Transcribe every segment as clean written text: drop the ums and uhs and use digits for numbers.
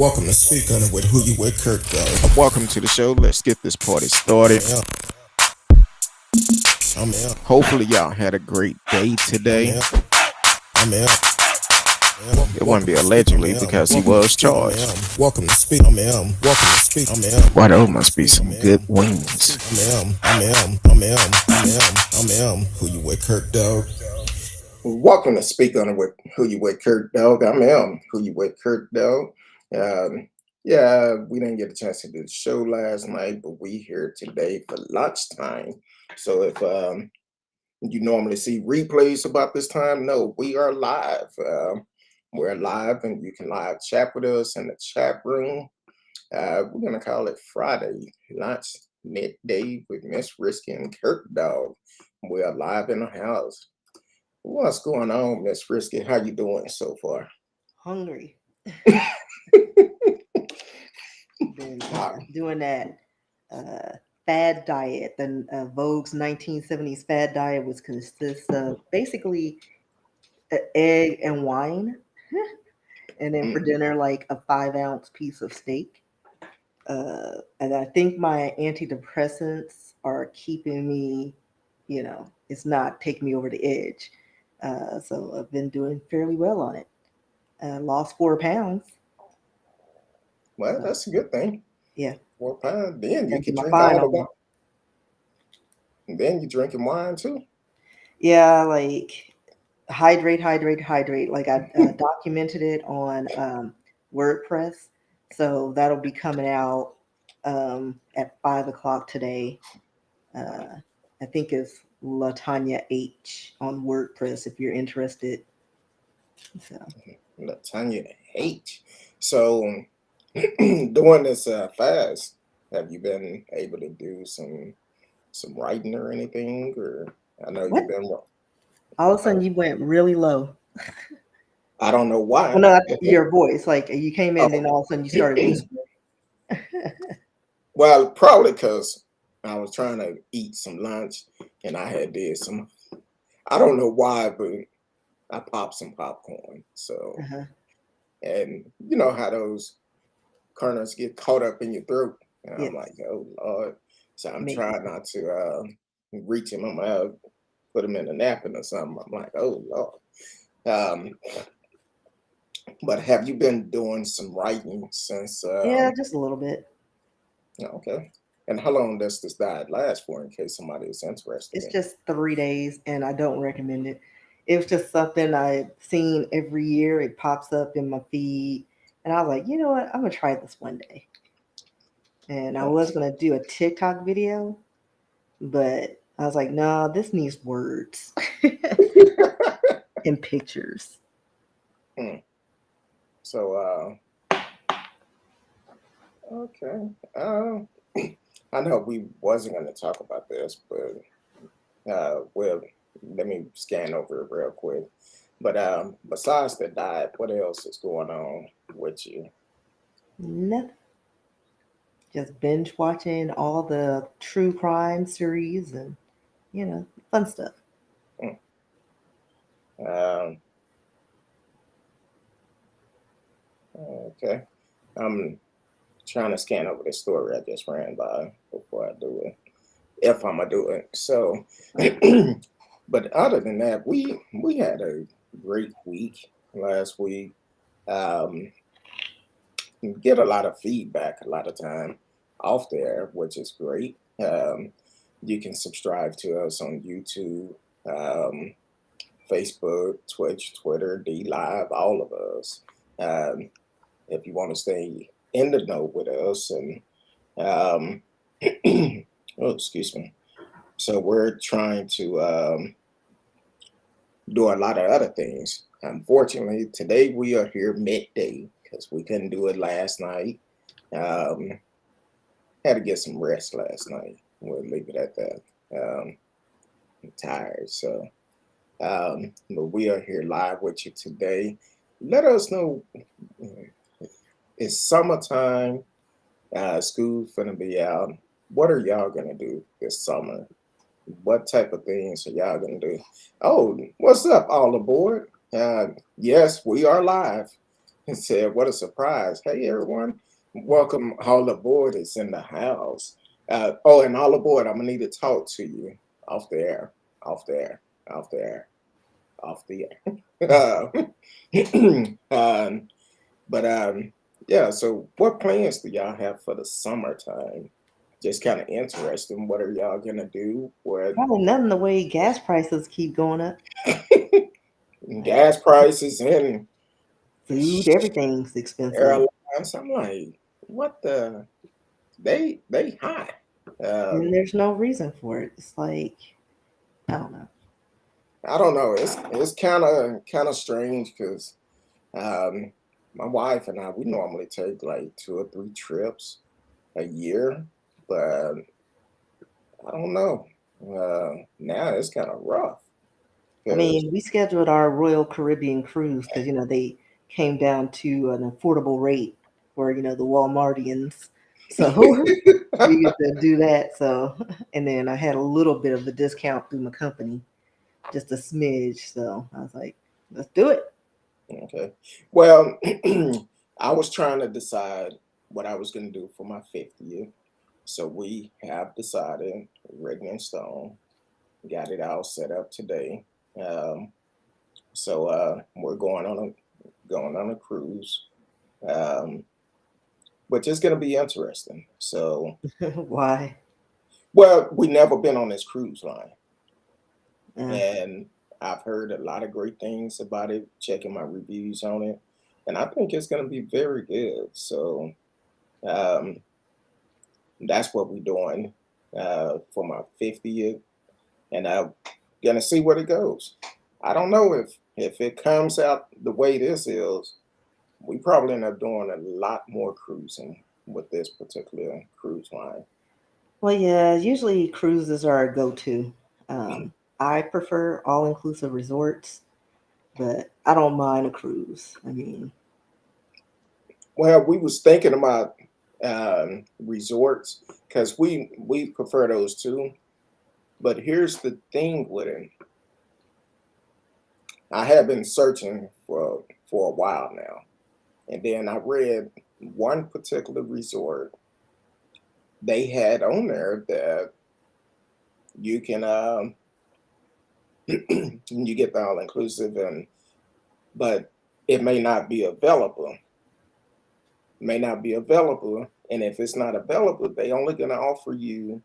Welcome to Speak On It with Who You With Curtdog. Welcome to the show. Let's get this party started. I'm out. Hopefully, y'all had a great day today. I'm out. It wouldn't be allegedly because he was charged. Welcome to Speak. I'm out. Welcome to Speak. I'm out. Why, those must be some good wings. I'm out. Who You With Curtdog. Welcome to Speak On It with Who You With Curtdog. I'm M. Who You With Curtdog. Yeah, we didn't get a chance to do the show last night, but we here today for lunchtime. So if you normally see replays about this time, no, we are live. We're live, and you can live chat with us in the chat room. We're gonna call it Friday lunch midday with Miss RsKee and Curtdog. We are live in the house. What's going on, Miss RsKee? How you doing so far? Hungry. Been doing that fad diet. The Vogue's 1970s fad diet was consists of basically an egg and wine, and then for dinner like a 5-ounce piece of steak. And I think my antidepressants are keeping me, it's not taking me over the edge. So I've been doing fairly well on it. Lost 4 pounds. Well, that's a good thing. Yeah. 4 pounds. Then you can my drink all the final wine. And then you drinking wine too. Yeah, like hydrate. Like I documented it on WordPress, so that'll be coming out at 5 o'clock today. I think it's Latanya H on WordPress if you're interested. So Latanya H. So doing this fast, have you been able to do some writing or anything? Or I know What? you've been. All of a sudden you went really low. I don't know why. Well, no, your voice, like you came in and all of a sudden you started whispering. Well, probably because I was trying to eat some lunch and I had did some. I don't know why, but I popped some popcorn. So, and you know how those kernels get caught up in your throat, and Yes. I'm like, oh Lord. So I'm Maybe. trying not to reach in my mouth, put them in a napkin or something. I'm like, oh Lord. But have you been doing some writing since? Yeah, just a little bit. Okay. And how long does this diet last for, in case somebody is interested? It's just 3 days, and I don't recommend it. It was just something I've seen every year. It pops up in my feed, and I was like, you know what? I'm gonna try this one day. And I was gonna do a TikTok video, but I was like, no, this needs words and pictures. So, okay. I know we wasn't going to talk about this, but well, let me scan over it real quick. But besides the diet, what else is going on with you? Nothing. Just binge watching all the true crime series and fun stuff. Um, okay. I'm trying to scan over the story I just ran by before I do it, if I'm gonna do it. So, but other than that, we had a great week last week. Get a lot of feedback a lot of time off there, which is great. You can subscribe to us on YouTube, Facebook, Twitch, Twitter, D Live, all of us. If you want to stay in the know with us, and oh, excuse me. So we're trying to do a lot of other things. Unfortunately, today we are here midday because we couldn't do it last night. Had to get some rest last night. We'll leave it at that. I'm tired, so but we are here live with you today. Let us know. It's summertime. School's gonna be out. What are y'all gonna do this summer? What type of things are y'all gonna do? Oh, what's up, all aboard? Yes, we are live. and said, "What a surprise! Hey, everyone, welcome all aboard. It's in the house. Oh, and all aboard. I'm gonna need to talk to you off the air, off the air, off the air, off the air." But yeah. So, what plans do y'all have for the summertime? Just kind of interesting. What are y'all gonna do? What Probably nothing the way gas prices keep going up. Like gas prices and food, everything's expensive. airlines? I'm like, what the? They high. And Um, there's no reason for it. It's like, I don't know. I don't know. It's kind of strange because um, my wife and I we normally take like 2 or 3 trips a year, but I don't know. Now it's kind of rough I because mean, we scheduled our Royal Caribbean cruise because, they came down to an affordable rate for, the Walmartians. So we get to do that. So, and then I had a little bit of a discount through my company, just a smidge. So I was like, let's do it. okay. Well, I was trying to decide what I was going to do for my 50th. So we have decided, written in stone, got it all set up today. Um, so we're going on a cruise, um, which is going to be interesting. So, Why? well, we never been on this cruise line, Uh, and I've heard a lot of great things about it. Checking my reviews on it, and I think it's going to be very good. So um, that's what we're doing for my 50th, and I'm gonna see where it goes. I don't know if it comes out the way this is. We probably end up doing a lot more cruising with this particular cruise line. well, yeah, usually cruises are a go-to. I prefer all-inclusive resorts, but I don't mind a cruise. I mean, Well, we was thinking about resorts because we prefer those too. But here's the thing with it. I have been searching for a while now, and then I read one particular resort they had on there that you can you get the all inclusive, and but it may not be available, and if it's not available they only going to offer you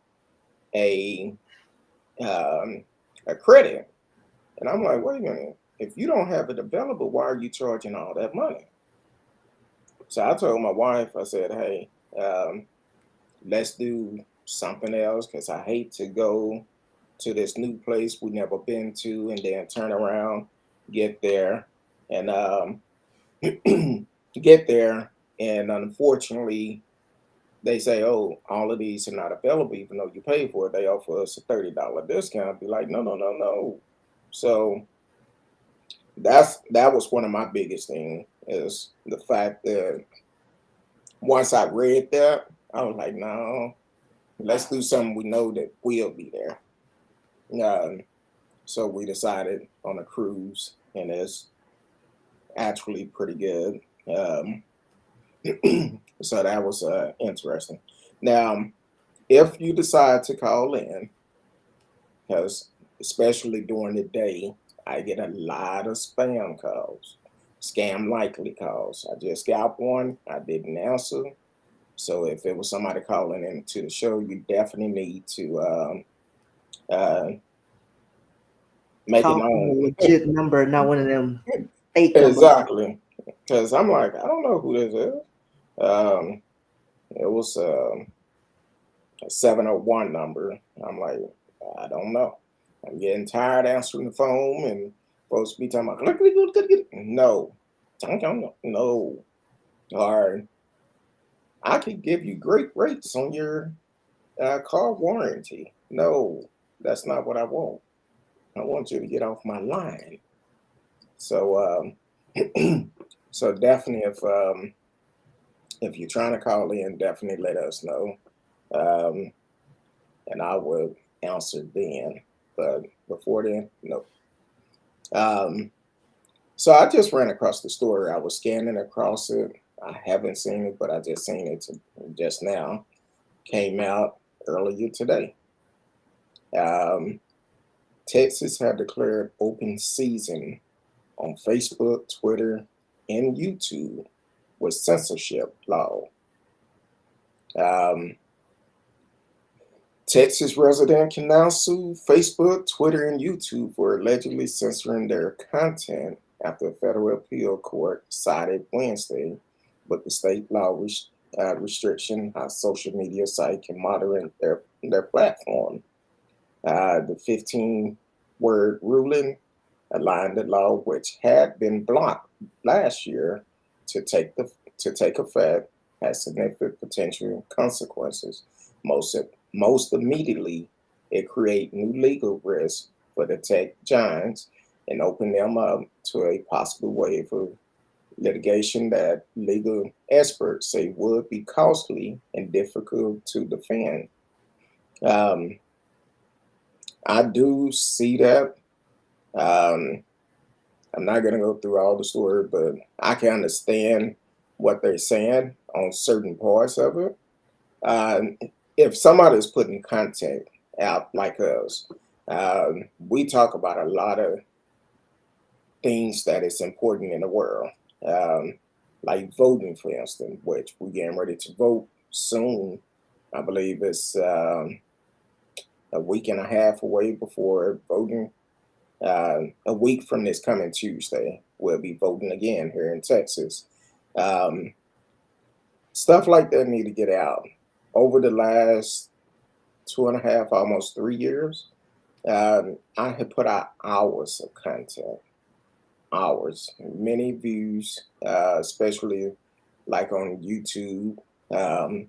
a um, a credit. And I'm like, wait a minute, if you don't have it available, why are you charging all that money? So I told my wife, I said, hey, um, let's do something else because I hate to go to this new place we never been to and then turn around, get there, and get there, and unfortunately they say, oh, all of these are not available, even though you pay for it. They offer us a $30 discount. Be like, no, no, no, no. So that was one of my biggest things is the fact that once I read that, I was like, no, let's do something we know that will be there. Um, so we decided on a cruise, and it's actually pretty good. Um, so that was interesting. Now, if you decide to call in, because especially during the day, I get a lot of spam calls, scam likely calls. I just got one, I didn't answer. So if it was somebody calling into the show, you definitely need to uh, make it call from a known. legit number, not one of them fake numbers. Exactly. Because I'm like, I don't know who this is. Um, it was a 701 number. I'm like, I don't know. I'm getting tired answering the phone and folks be talking about, no, no. Or I could give you great rates on your car warranty. No, that's not what I want. I want you to get off my line. So, so definitely, if you're trying to call in, definitely let us know, um, and I will answer then. But before then, no. Um, So I just ran across the story. I was scanning across it. I haven't seen it, but I just seen it just now. Came out earlier today. Um, Texas had declared open season on Facebook, Twitter, and YouTube with censorship law. Um, Texas resident can now sue Facebook, Twitter, and YouTube for allegedly censoring their content after a federal appeal court decided Wednesday, but the state law restriction how social media site can moderate their platform. The 15-word ruling aligned the law, which had been blocked last year, to take effect, has significant potential consequences. Most immediately, it create new legal risks for the tech giants and open them up to a possible wave of litigation that legal experts say would be costly and difficult to defend. Um, I do see that. Um, I'm not going to go through all the story, but I can understand what they're saying on certain parts of it. Um, if somebody's putting content out like us, we talk about a lot of things that is important in the world, um, like voting, for instance, which we're getting ready to vote soon. I believe it's a week and a half away before voting. A week from this coming Tuesday, we'll be voting again here in Texas. Um, Stuff like that need to get out. Over the last 2.5, almost 3 years, I have put out hours of content, hours, many views, especially like on YouTube. Um,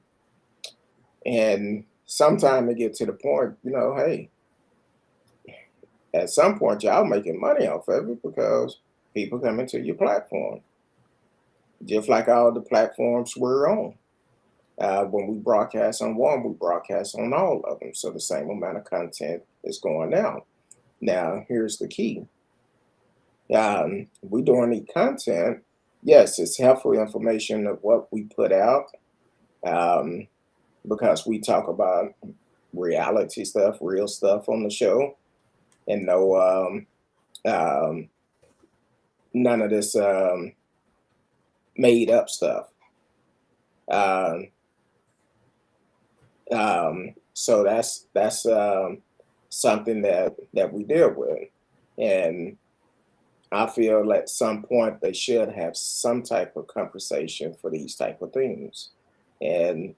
and sometimes it get to the point, hey, at some point y'all making money off of it because people come into your platform, just like all the platforms we're on. When we broadcast on one, we broadcast on all of them. So the same amount of content is going out. Now, here's the key. We doing the content. Yes, it's helpful information of what we put out, um, because we talk about reality stuff, real stuff on the show, and um, none of this made up stuff. Um, so that's something that we deal with, and I feel at some point they should have some type of conversation for these type of things. And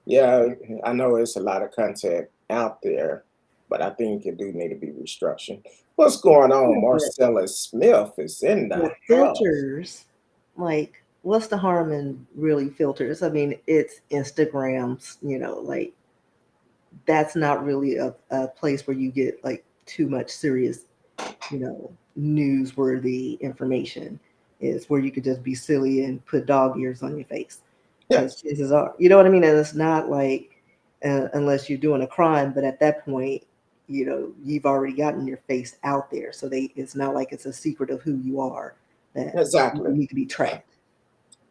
yeah, I know it's a lot of content out there, but I think it do need to be restructured. What's going on? Yeah, Marcella Smith is in the but house. filters, like, what's the harm in really filters? I mean, it's Instagrams, like that's not really a place where you get like too much serious, newsworthy information. Is where you could just be silly and put dog ears on your face. Because Yes, chances are, you know what I mean? And it's not like, unless you're doing a crime, but at that point, you've already gotten your face out there. So it's not like it's a secret of who you are that you exactly. need to be tracked.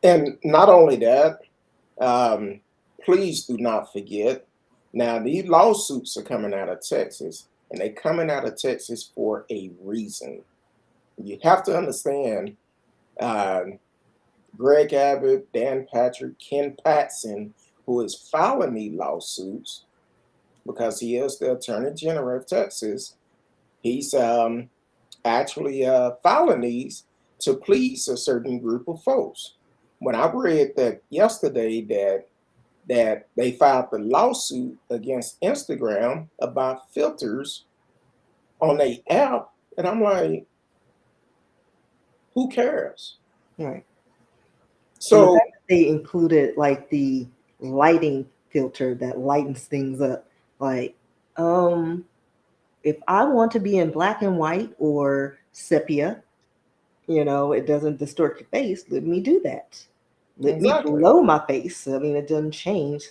And not only that, um, please do not forget. Now, these lawsuits are coming out of Texas, and they're coming out of Texas for a reason. You have to understand, um, Greg Abbott, Dan Patrick, Ken Patson, who is filing these lawsuits because he is the Attorney General of Texas. He's actually filing these to please a certain group of folks. When I read that yesterday that they filed the lawsuit against Instagram about filters on their app, and I'm like, who cares? Right. And the So fact that they included like the lighting filter that lightens things up, like, um, if I want to be in black and white or sepia, it doesn't distort your face. Let me do that. Let me exactly, glow my face. I mean, it doesn't change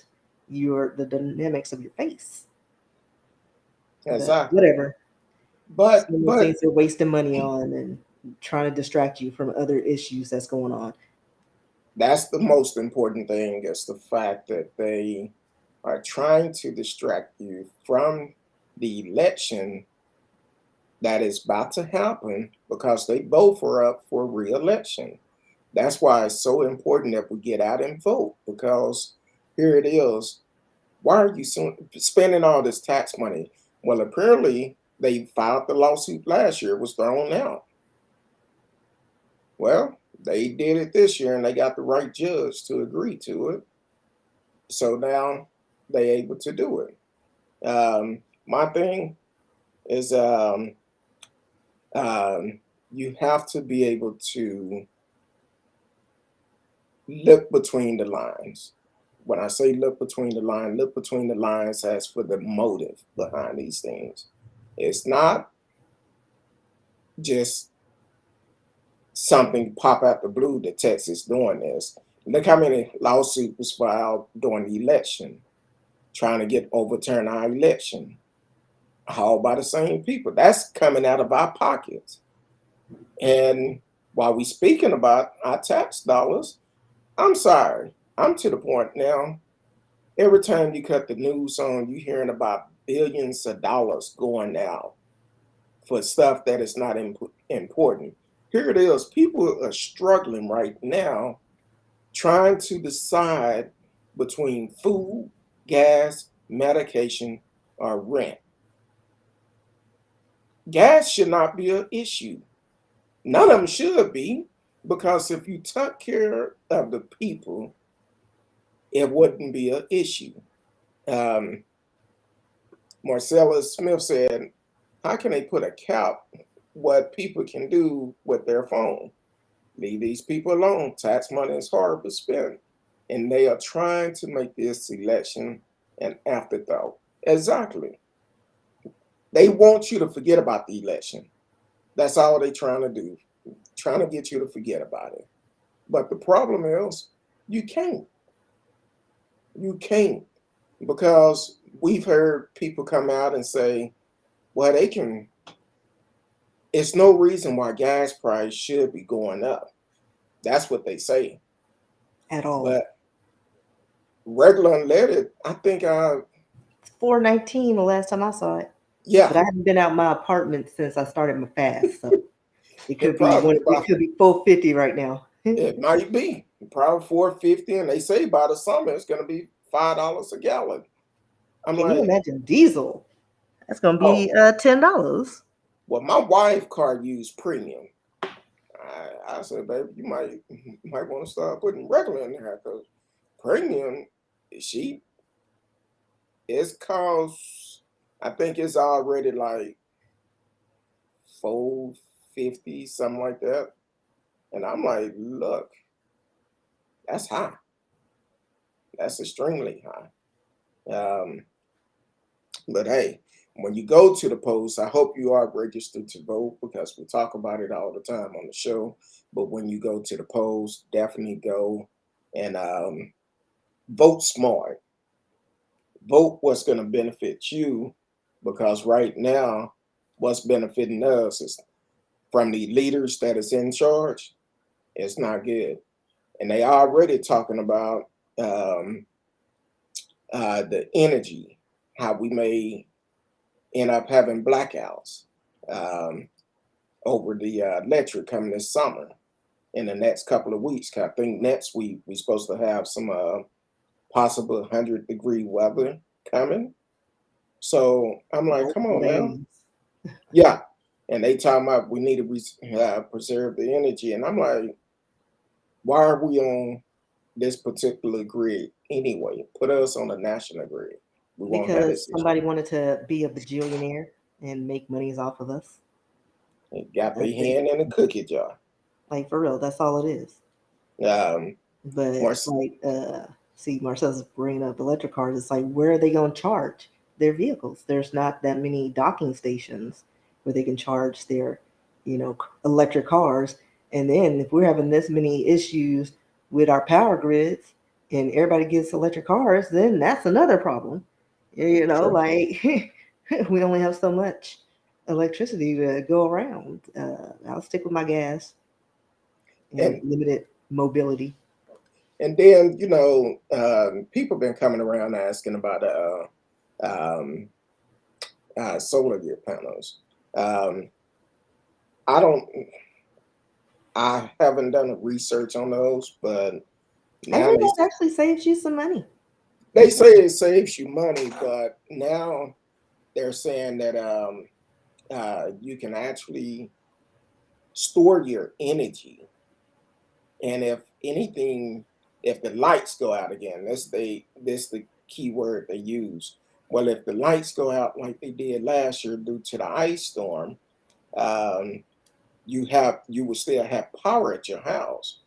the dynamics of your face. But exactly. whatever. But Some of the but things they're wasting money on, and trying to distract you from other issues that's going on. That's the most important thing, is the fact that they are trying to distract you from the election that is about to happen, because they both are up for re-election. That's why it's so important that we get out and vote, because here it is. Why are you spending all this tax money? Well, apparently they filed the lawsuit last year, it was thrown out. Well, they did it this year and they got the right judge to agree to it. So now they able to do it. My thing is you have to be able to look between the lines. When I say look between the lines as for the motive behind these things. It's not just something pop out the blue that Texas doing this. Look how many lawsuits was filed during the election, trying to get overturn our election, all by the same people. That's coming out of our pockets. And while we speaking about our tax dollars, I'm sorry, I'm to the point now. Every time you cut the news on, you hearing about billions of dollars going out for stuff that is not important. Here it is. People are struggling right now trying to decide between food, gas, medication, or rent. Gas should not be an issue. None of them should be, because if you took care of the people, it wouldn't be an issue. Marcella Smith said, how can they put a cap what people can do with their phone? Leave these people alone. Tax money is hard to spend. And they are trying to make this election an afterthought. Exactly. They want you to forget about the election. That's all they're trying to do. Trying to get you to forget about it. But the problem is, you can't. You can't. Because we've heard people come out and say, well, they can. It's no reason why gas price should be going up. That's what they say. At all. But regular unleaded, I think it's $4.19 the last time I saw it. Yeah. But I haven't been out my apartment since I started my fast. So it could be $4.50 right now. It might be. Probably $4.50, and they say by the summer it's gonna be $5 a gallon. Can you imagine diesel? That's gonna be $10. Well, my wife car used premium. I said, baby, you might want to start putting regular in there, because premium, it's cost, I think it's already like $4.50, something like that. And I'm like, look, that's high. That's extremely high. But hey, when you go to the polls, I hope you are registered to vote, because we talk about it all the time on the show. But when you go to the polls, definitely go and vote smart. Vote what's going to benefit you, because right now, what's benefiting us is from the leaders that is in charge. It's not good. And they are already talking about the energy, how we may end up having blackouts over the electric coming this summer in the next couple of weeks. I think next week we're supposed to have some possible 100-degree weather coming. So I'm like, come on now. Yeah. And they talking about we need to preserve the energy. And I'm like, why are we on this particular grid anyway? Put us on the national grid. We won't have this somebody wanted to be a bajillionaire and make monies off of us. They got their hand in a cookie jar. Like, for real, that's all it is. But see, Marcel's bringing up electric cars. It's like, where are they going to charge their vehicles? There's not that many docking stations where they can charge their, electric cars. And then if we're having this many issues with our power grids and everybody gets electric cars, then that's another problem. Like we only have so much electricity to go around. I'll stick with my gas and And limited mobility. and then people been coming around asking about um, solar gear panels. Um, I don't. I haven't done a research on those, but I now think that actually saves you some money. they say it saves you money, but now they're saying that you can actually store your energy, and if anything, if the lights go out again, this the key word they use. Well, if the lights go out like they did last year due to the ice storm, um, you will still have power at your house.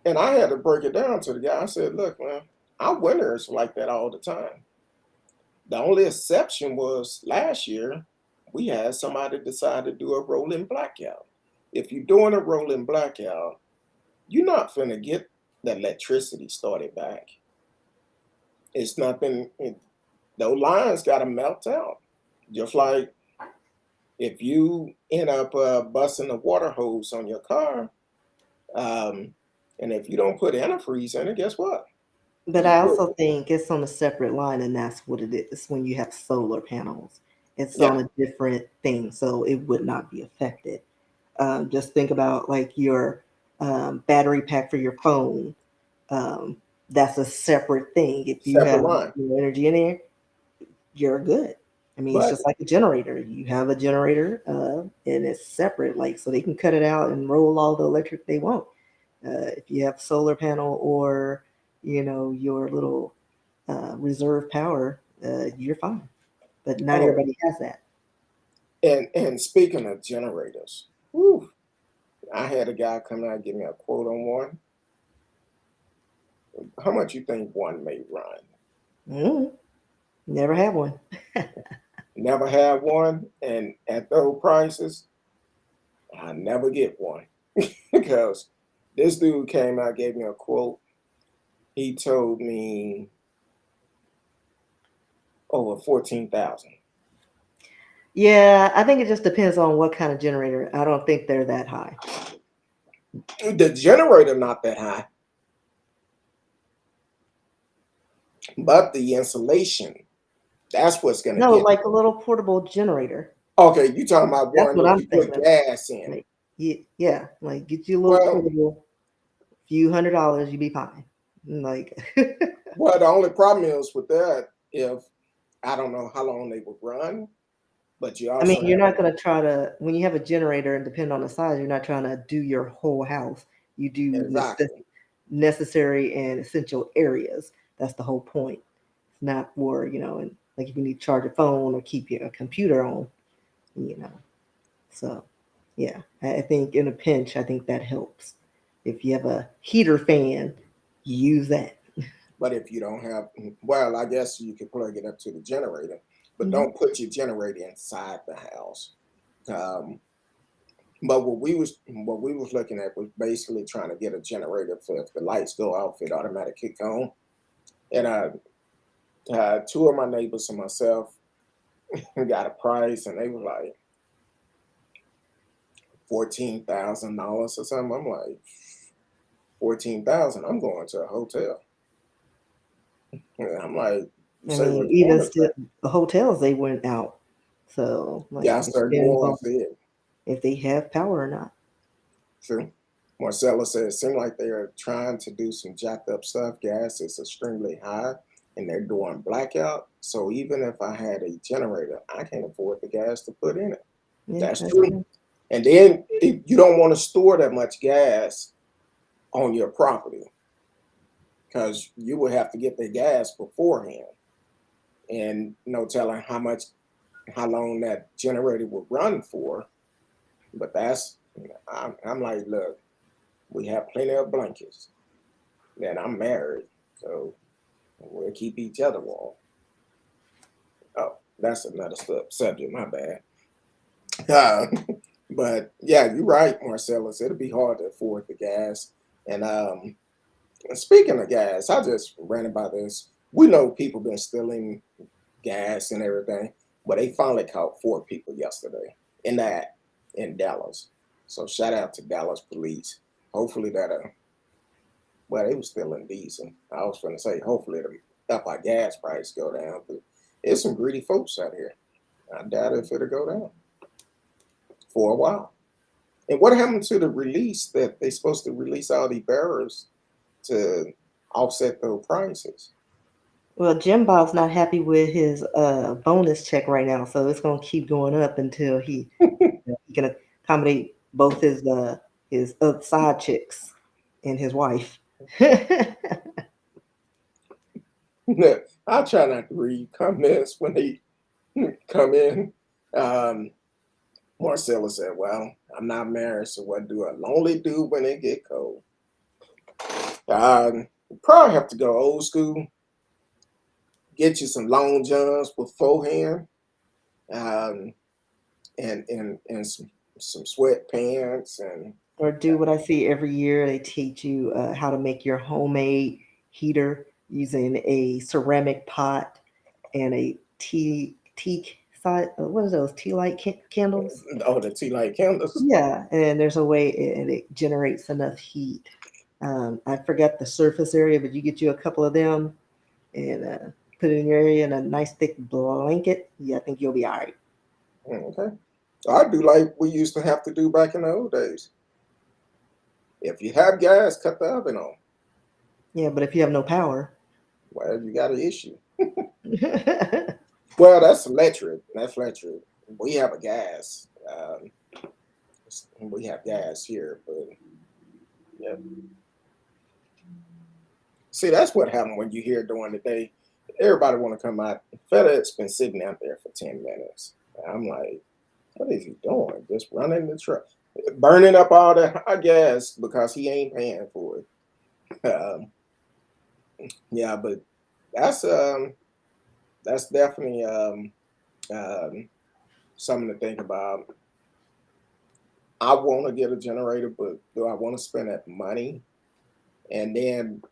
And I had to break it down to the guy. I said, look, man, our winters like that all the time. The only exception was last year, we had somebody decide to do a rolling blackout. If you're doing a rolling blackout, you're not finna get the electricity started back. It's nothing, those lines gotta melt out. Just like if you end up busting a water hose on your car, um, and if you don't put antifreeze in it, guess what? But You I put, also think it's on a separate line, and that's what it is when you have solar panels. It's yeah, on a different thing, so it would not be affected. Just think about like your battery pack for your phone. Um, that's a separate thing. If you separate have line. your energy in there, you're good. I mean, it's But just like a generator. You have a generator, and it's separate, like so they can cut it out and roll all the electric they want. If you have solar panel or your little reserve power, you're fine. But not oh, everybody has that. and speaking of generators, whew, I had a guy come out and give me a quote on one. How much you think one may run? Mm, never have one. Never had one, and at those prices, I never get one because this dude came out gave me a quote. He told me over 14,000. Yeah, I think it just depends on what kind of generator. I don't think they're that high. The generator not that high, but the insulation, that's what's gonna No, get. like a little portable generator. Okay, you talking about That's one what that I'm you put thinking of. gas in. Like, yeah, like get you a little Well, portable, few $100s, you be fine. Like, well, the only problem is with that, if I don't know how long they would run, but you I mean, also you're have not gonna try to when you have a generator and depend on the size, you're not trying to do your whole house. You do exactly. necessary and essential areas. That's the whole point. It's not for, and like if you need to charge a phone or keep your computer on, you know. So yeah, I think in a pinch, I think that helps. If you have a heater fan, use that. But if you don't have, well, I guess you could plug it up to the generator, but Mhm. don't put your generator inside the house. Um, but what we was looking at was basically trying to get a generator for if the lights go off, it automatically kick on. And two of my neighbors and myself got a price, and they were like $14,000 or something. I'm like 14,000. I'm going to a hotel. And I'm like, you I say mean, which one even is still, that? the hotels they went out. So like Yeah, I it started depends going on to it. if they have power or not. True. Marcella said it seemed like they are trying to do some jacked up stuff. Gas is extremely high and they're doing blackout. So even if I had a generator, I can't afford the gas to put in it. Yeah, That's that's true. true. And then you don't want to store that much gas on your property because you would have to get the gas beforehand. And no telling how long that generator would run for. But I'm like, look, we have plenty of blankets. And I'm married, so we'll keep each other warm. Oh, that's another subject. My bad. Uh, but yeah, you're right, Marcellus. It'll be hard to afford the gas. And speaking of gas, I just ran about this. We know people been stealing gas and everything. Well, they finally caught 4 people yesterday in that in Dallas. So shout out to Dallas police. Hopefully that well, they was still indecent. I was gonna say hopefully the up our gas price go down, but there's some greedy folks out here. I doubt if it'll go down for a while. And what happened to the release that they supposed to release all the bearers to offset those prices? Well, Jim Bob's not happy with his bonus check right now, so it's gonna keep going up until he can accommodate both his side chicks and his wife. I try not to read comments when they come in. Um, Marcella said, "Well, I'm not married, so what do a lonely do when it get cold?" Probably have to go old school. Get you some long johns with forehand, um, and some sweatpants and Or do what I see every year. They teach you how to make your homemade heater using a ceramic pot and a tea side. What is those tea light candles? oh, the tea light candles. Yeah, and there's a way and it generates enough heat. I forgot the surface area, but you get you a couple of them and put it in your area in a nice thick blanket. Yeah, I think you'll be all right. Okay, I do like we used to have to do back in the old days. If you have gas, cut the oven on. Yeah, but if you have no power, Well, you got an issue. Well, that's electric. That's electric. We have a gas. We have gas here, but yeah. See, that's what happened when you hear during the day. Everybody want to come out. FedEx been sitting out there for 10 minutes. I'm like, what is he doing? Just running the truck, burning up all the gas because he ain't paying for it. Yeah, but that's that's definitely something to think about. I want to get a generator, but do I want to spend that money? And then,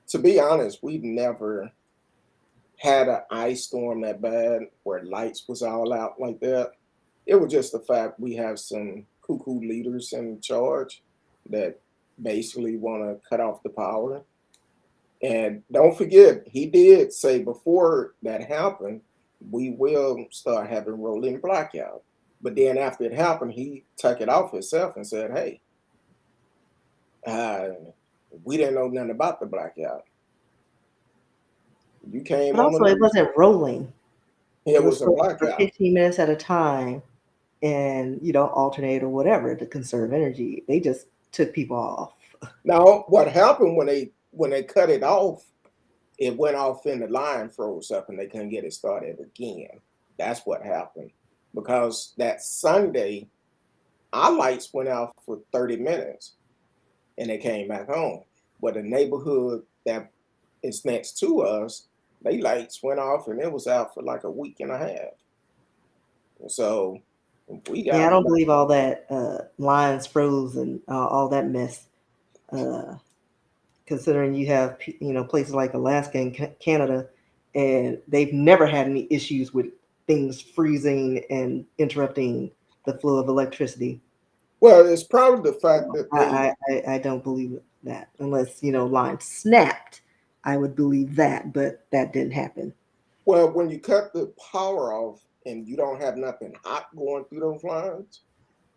to be honest, we've never had an ice storm that bad where lights was all out like that. It was just the fact we have some cuckoo leaders in charge that basically want to cut off the power. And don't forget, he did say before that happened, we will start having rolling blackout. But then after it happened, he took it off himself and said, "Hey, uh, we didn't know nothing about the blackout. You came but on the also it news. wasn't rolling. It It was was a for blackout." 15 minutes at a time and alternate or whatever to conserve energy. They just took people off. Now, what happened when they cut it off? It went off and the line froze up and they couldn't get it started again. That's what happened because that Sunday our lights went out for 30 minutes and they came back on. But the neighborhood that is next to us, they lights went off and it was out for like a week and a half. So we Yeah, I got don't believe all that lines froze and all that mess. Uh, Considering you have places like Alaska and Canada, and they've never had any issues with things freezing and interrupting the flow of electricity. well, it's probably the fact So that they I don't believe that unless lines snapped. I would believe that, but that didn't happen. well when you cut the power off and you don't have nothing hot going through those lines,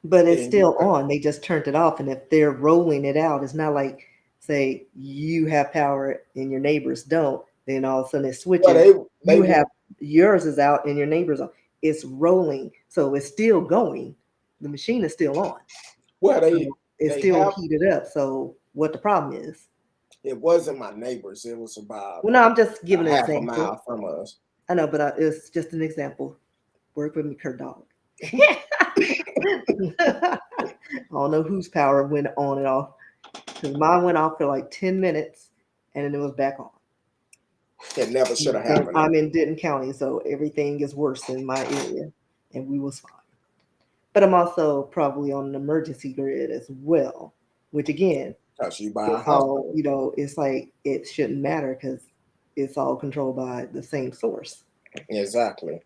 But it's and you still cut on. They just turned it off, and if they're rolling it out, it's not like say you have power and your neighbors don't. Then all of a sudden it well switches. they You will have yours is out and your neighbor's on. It's rolling, so it's still going. The machine is still on, well so it's they still have heated up. So what the problem is? it wasn't my neighbors, it was about Well, no, I'm just a giving an half a example. mile from us. I know, but it's just an example. Work with me, Curtdog. I don't know whose power went on and off because mine went off for like 10 minutes and then it was back on. It never should have And happened. I'm in Denton County, so everything is worse in my area, and we was fine. But I'm also probably on an emergency grid as well, which again, Because you buy a it's all, hospital. it's like it shouldn't matter because it's all controlled by the same source. Exactly.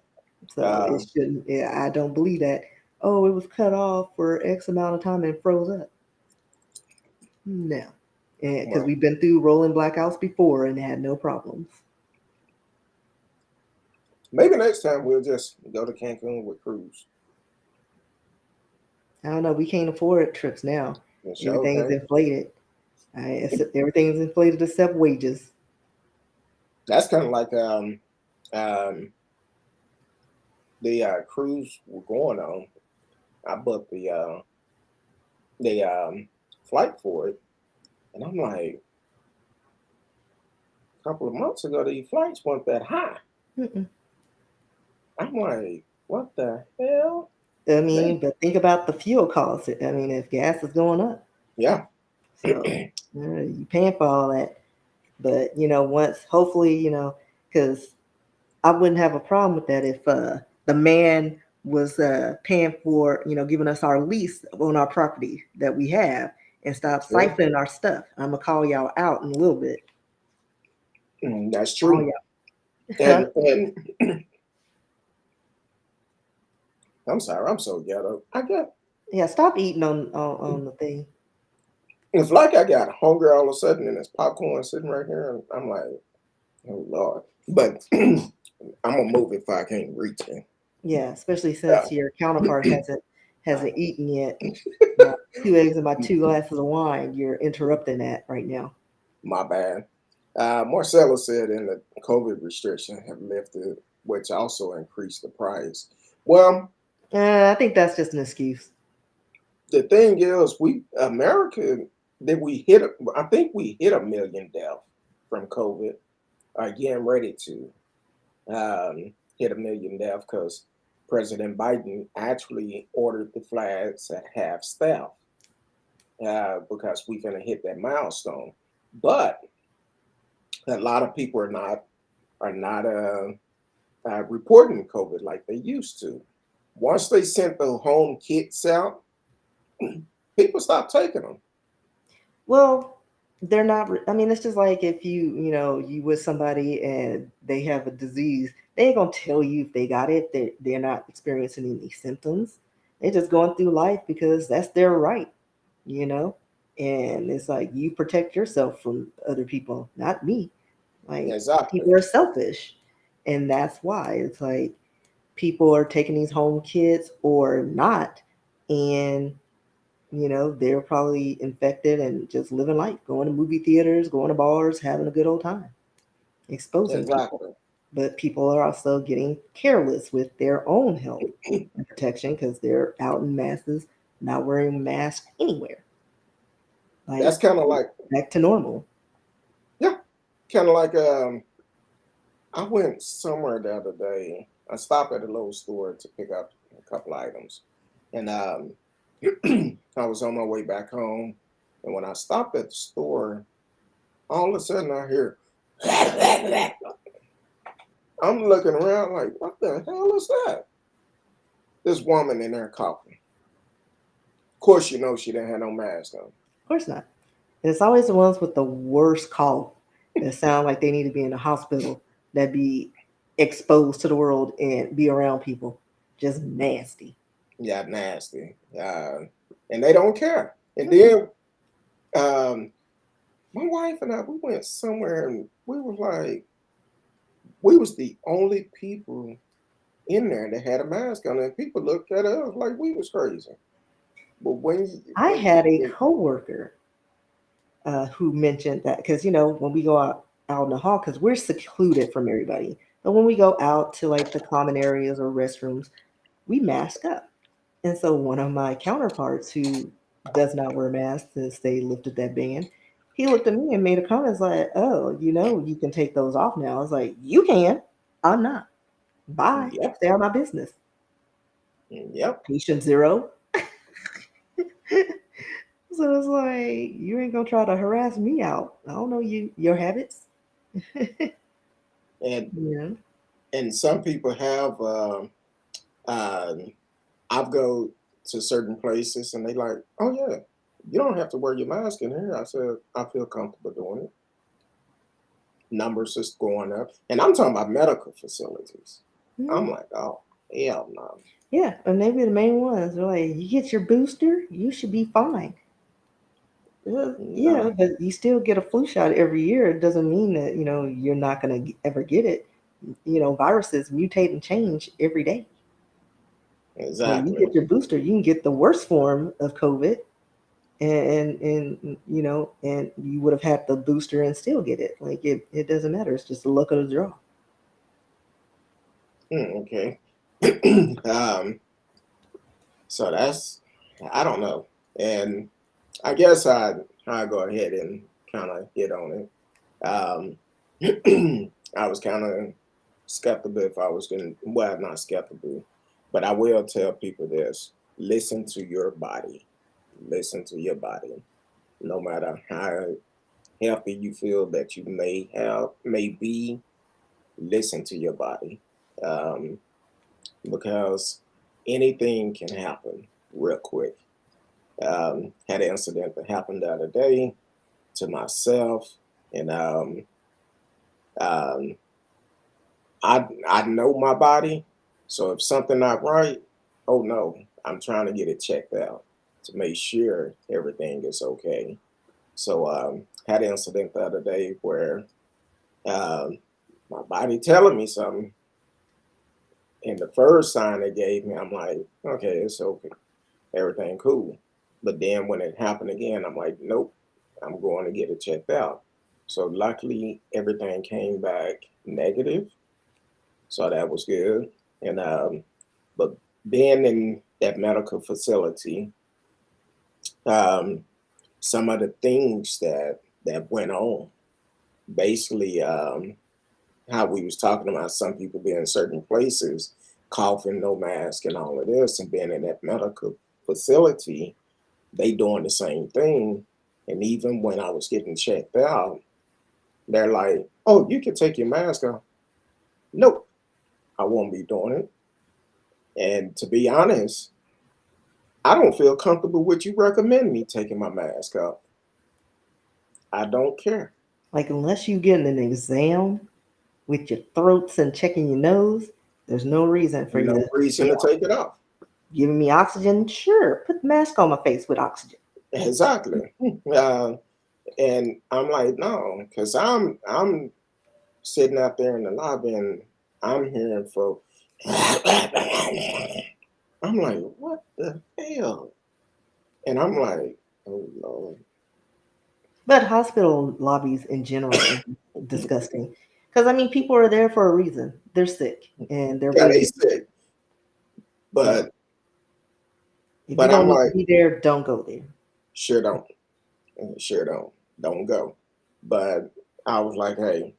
So it shouldn't. Yeah, I don't believe that. Oh, it was cut off for X amount of time and froze up. No, because Well, we've been through rolling blackouts before and had no problems. maybe next time we'll just go to Cancun with cruise. I don't know. We can't afford trips now. And show, Everything's okay. inflated. Everything's inflated except wages. That's kind of like um the cruise we're going on. I booked the flight for it, and I'm like, a couple of months ago, these flights weren't that high. Mm-mm. I'm like, what the hell? I mean, but think about the fuel costs. I mean, if gas is going up, Yeah. so you paying for all that. But once hopefully, because I wouldn't have a problem with that if the man was paying for, giving us our lease on our property that we have and stop True. siphoning our stuff. I'm gonna call y'all out in a little bit. That's All true. y'all. And I'm sorry, I'm so ghetto. I got Yeah, stop eating on the thing. it's like I got hungry all of a sudden, and there's popcorn sitting right here, and I'm like, oh Lord. But I'm gonna move it if I can't reach it. Yeah, especially Yeah, since your counterpart hasn't eaten yet. My 2 eggs and my 2 glasses of wine. You're interrupting that right now. my bad. Marcella said in the COVID restriction have lifted, which also increased the price. Well, I think that's just an excuse. the thing is, we America that we hit. I think we hit 1 million deaths from COVID. Are getting ready to hit 1 million deaths because President Biden actually ordered the flags at half staff because we're going to hit that milestone. But a lot of people are not reporting COVID like they used to. Once they sent the home kits out, people stopped taking them. Well, they're not. I mean, it's just like if you with somebody and they have a disease, they ain't gonna tell you if they got it. They're not experiencing any symptoms. They're just going through life because that's their right, you know. And it's like you protect yourself from other people, not me. Like Exactly. people are selfish, and that's why it's like people are taking these home kits or not, and they're probably infected and just living life, going to movie theaters, going to bars, having a good old time, exposing people. Exactly. But people are also getting careless with their own health and protection because they're out in masses, not wearing masks anywhere. Like That's kind of like, back to normal. yeah, kind of like I went somewhere the other day. I stopped at a little store to pick up a couple items, and I was on my way back home. And when I stopped at the store, all of a sudden I hear, I'm looking around like, what the hell is that? This woman in there coughing. Of course, you know she didn't have no mask on. Of course not. And it's always the ones with the worst cough that sound like they need to be in the hospital, that be exposed to the world and be around people. Just nasty. Yeah, nasty. And they don't care. And Mm-mm. then um, my wife and I, we went somewhere and we were like, we was the only people in there that had a mask on, and people looked at us like we was crazy. But I when had a people, coworker who mentioned that because when we go out in the hall, because we're secluded from everybody, but when we go out to like the common areas or restrooms, we mask up. And so one of my counterparts who does not wear masks since they lifted that ban, he looked at me and made a comment like, "Oh, you can take those off now." I was like, "You can. I'm not. Bye. yep, Stay out of my business." yep, Patient zero. So it's like you ain't gonna try to harass me out. I don't know your habits. and Yeah. some people have. Uh, I've go to certain places and they like, oh yeah, you don't have to wear your mask in here. I said I feel comfortable doing it. Numbers is going up, and I'm talking about medical facilities. I'm Mhm. like, oh. Hell no. Yeah, and maybe the main ones are like, you get your booster, you should be fine. Yeah, No, but you still get a flu shot every year. It doesn't mean that you're not gonna ever get it. Viruses mutate and change every day. When you exactly. get your booster, you can get the worst form of COVID, and you would have had the booster and still get it. Like it doesn't matter. It's just the luck of the draw. Okay. um, so that's, I don't know. And I guess I go ahead and kind of hit on it. I was kind of skeptical if I was going to, well, not skeptical, but I will tell people this: listen to your body. Listen to your body. No matter how healthy you feel that you may be, listen to your body. Um, because anything can happen real quick. Had an incident that happened the other day to myself, and um, I know my body, so if something not right, oh no, I'm trying to get it checked out to make sure everything is okay. So had an incident the other day where um, my body telling me something, and the first sign they gave me, I'm like, okay, it's okay, everything cool. But then when it happened again, I'm like, nope, I'm going to get it checked out. So luckily, everything came back negative, so that was good. And but being in that medical facility, um, some of the things that went on, basically, how we was talking about some people being in certain places, coughing, no mask, and all of this, and being in that medical facility, they doing the same thing. And even when I was getting checked out, they're like, "Oh, you can take your mask off." Nope, I won't be doing it. And to be honest, I don't feel comfortable with you recommend me taking my mask off. I don't care. Like unless you getting an exam with your throats and checking your nose, there's no reason for you No to reason stay to off. take it off. Giving me oxygen, sure. Put the mask on my face with oxygen. Exactly. Uh, and I'm like, no, because I'm sitting out there in the lobby and I'm hearing for I'm like, what the hell? And I'm like, oh Lord. But hospital lobbies in general are disgusting. Because I mean, people are there for a reason. They're sick and they're Yeah, they waiting. sick. Yeah. But If you but don't I'm need to like, be there, don't go there. sure don't. Sure don't. Don't go. But I was like, hey,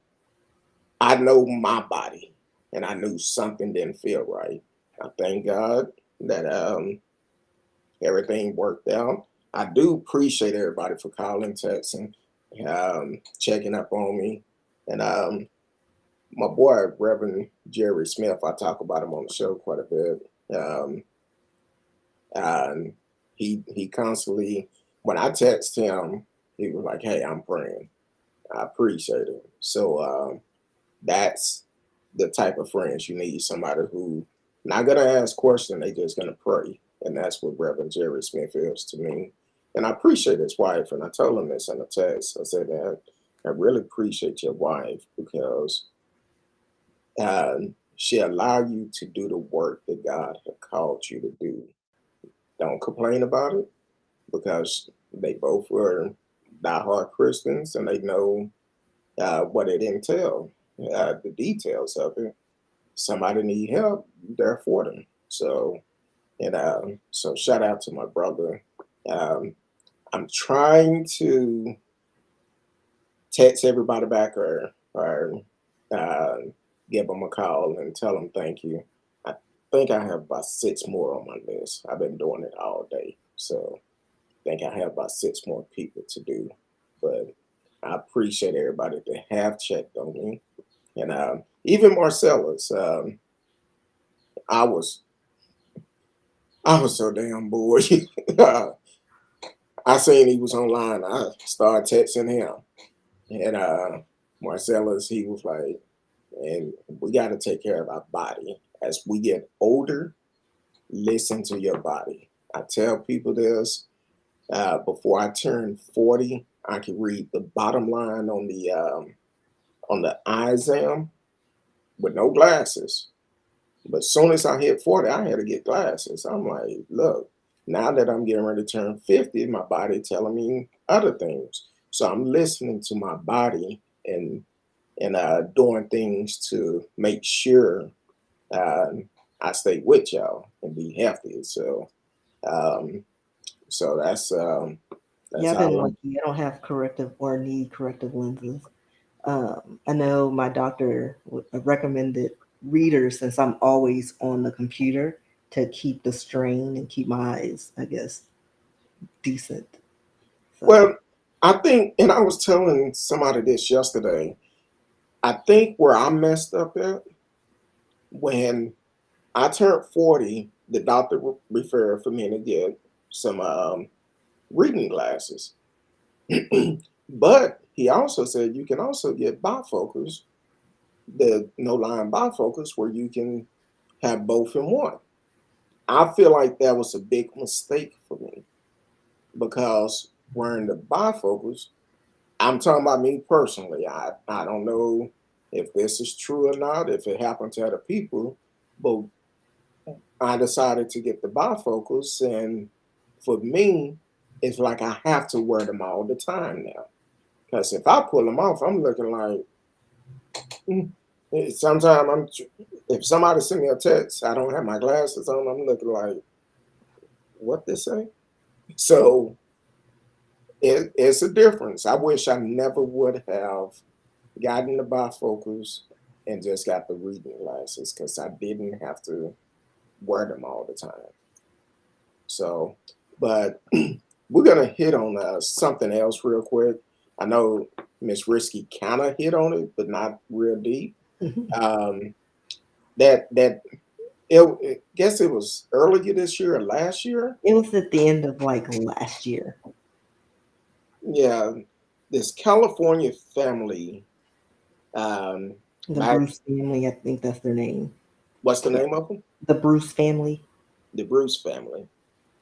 I know my body and I knew something didn't feel right. I thank God that everything worked out. I do appreciate everybody for calling, texting, checking up on me. And my boy, Reverend Jerry Smith, I talk about him on the show quite a bit. And he constantly, when I text him, he was like, "Hey, I'm praying." I appreciate it. So that's the type of friends you need. Somebody who not gonna ask questions, they just gonna pray, and that's what Reverend Jerry Smith is to me. And I appreciate his wife, and I told him this in a text. I said, "Man, I really appreciate your wife because she allowed you to do the work that God had called you to do. Don't complain about it because they both were diehard Christians and they know what it entails, the details of it. Somebody need help, there for them. So, so shout out to my brother. Um, I'm trying to text everybody back or uh, give them a call and tell them thank you. I think I have about six more on my list. I've been doing it all day, so I think I have about six more people to do. But I appreciate everybody that have checked on me, and even Marcellus. I was I was so damn bored. I seen he was online. I started texting him, and Marcellus, he was like, "And we got to take care of our body." As we get older, listen to your body. I tell people this before I turn 40, I can read the bottom line on the eye exam with no glasses. But as soon as I hit 40, I had to get glasses. I'm like, look, now that I'm getting ready to turn 50, my body telling me other things. So I'm listening to my body and doing things to make sure uh, I stay with y'all and be healthy. Um, so that's Yeah, I've been how lucky. I don't have corrective or need corrective lenses. I know my doctor recommended readers since I'm always on the computer to keep the strain and keep my eyes, I guess, decent. So, well, I think, and I was telling somebody this yesterday. I think where I messed up at when I turned 40, the doctor referred for me to get some reading glasses. But he also said you can also get bifocals, the no line bifocals, where you can have both in one. I feel like that was a big mistake for me because wearing the bifocals, I'm talking about me personally. I don't know if this is true or not, if it happened to other people, but I decided to get the bifocals, and for me, it's like I have to wear them all the time now. Because if I pull them off, I'm looking like mm. Sometimes if somebody send me a text, I don't have my glasses on, I'm looking like what they say. So it's a difference. I wish I never would have gotten the bifocals and just got the reading glasses because I didn't have to wear them all the time. So, but we're gonna hit on something else real quick. I know Miss RsKee kind of hit on it, but not real deep. it Um, that guess it was earlier this year or last year. was at the end of like last year. Yeah, this California family. Um, The back, Bruce family, I think that's their name. what's the name of them? The Bruce family. The Bruce family,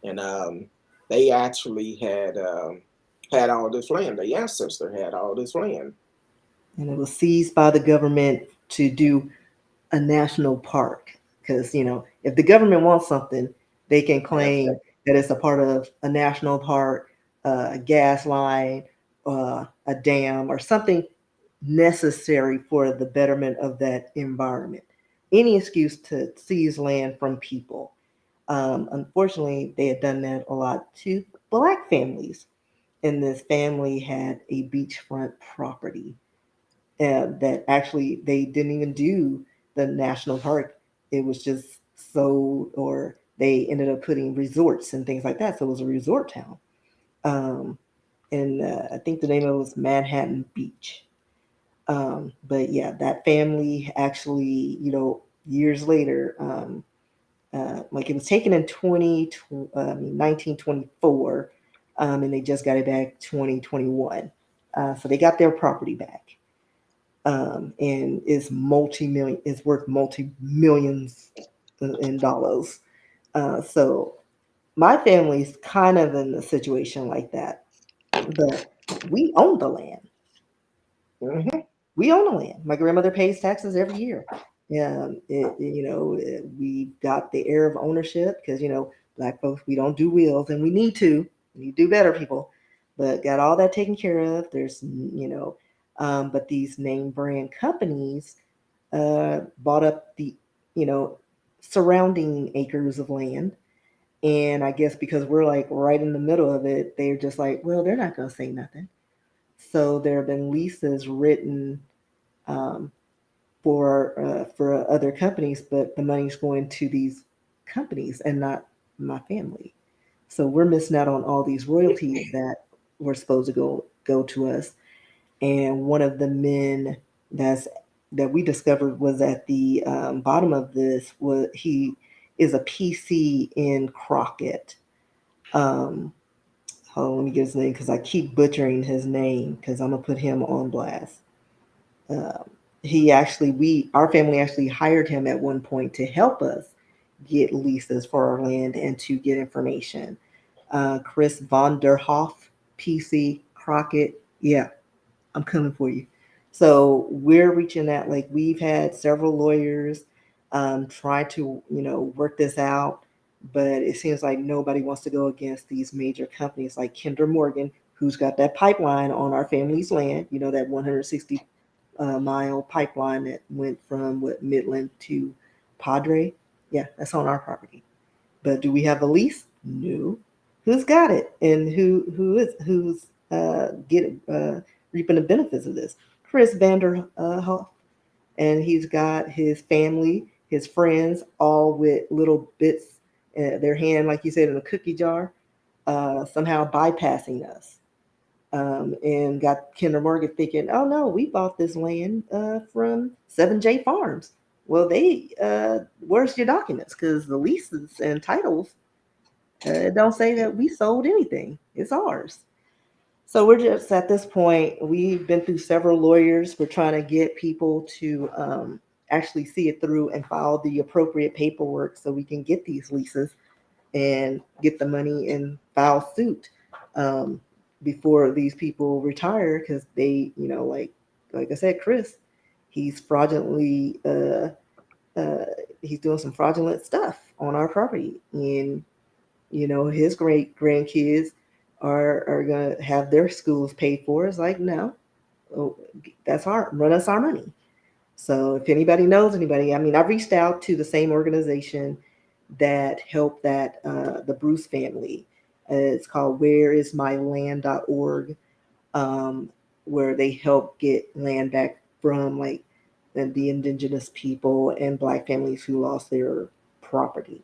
and they actually had all this land. The ancestor had all this land. And it was seized by the government to do a national park. Because, if the government wants something, they can That's claim that it's a part of a national park, a gas line, a dam, or something necessary for the betterment of that environment. Any excuse to seize land from people. Unfortunately, they had done that a lot to Black families. And this family had a beachfront property that actually they didn't even do the national park. It was just sold, or they ended up putting resorts and things like that. So it was a resort town. Um, and I think the name of it was Manhattan Beach. But yeah, that family actually, years later, like it was taken in 1924, and they just got it back 2021. So they got their property back, and is worth multi millions in dollars. So my family's kind of in a situation like that, but we own the land. hmm We own the land. My grandmother pays taxes every year. We got the air of ownership because Black folks, we don't do wills, and we need to. We need to do better, people. But got all that taken care of. But these name brand companies bought up the you know surrounding acres of land. And I guess because we're like right in the middle of it, they're just like, well, they're not going to say nothing. So there have been leases written um, for other companies, but the money's going to these companies and not my family. So we're missing out on all these royalties that were supposed to go to us. And one of the men that's that we discovered was at the bottom of this was he is a PC in Crockett. Um, Hold on, let me get his name because I keep butchering his name because I'm gonna put him on blast. Um, our family actually hired him at one point to help us get leases for our land and to get information. Chris von der Hoff, PC Crockett. Yeah, I'm coming for you. So we're reaching out. Like we've had several lawyers try to, work this out, but it seems like nobody wants to go against these major companies like Kinder Morgan, who's got that pipeline on our family's land. You know, that 160 mile pipeline that went from Midland to Padre. Yeah, that's on our property. But do we have a lease? No. Who's got it, and who's getting reaping the benefits of this? Chris Vander Hoff, and he's got his family, his friends, all with little bits, their hand, like you said, in a cookie jar, somehow bypassing us, and got Kinder Morgan thinking, "Oh no, we bought this land from 7J Farms." Well, where's your documents? Because the leases and titles don't say that we sold anything. It's ours. So we're just at this point. We've been through several lawyers. We're trying to get people to actually see it through and file the appropriate paperwork so we can get these leases and get the money and file suit before these people retire, because they, like I said, Chris, he's fraudulently he's doing some fraudulent stuff on our property, and his great grandkids are gonna have their schools paid for. It's like, no, oh, run us our money. So if anybody knows anybody, I mean, I've reached out to the same organization that helped the Bruce family. It's called whereismyland.org, where they help get land back from like the indigenous people and Black families who lost their property.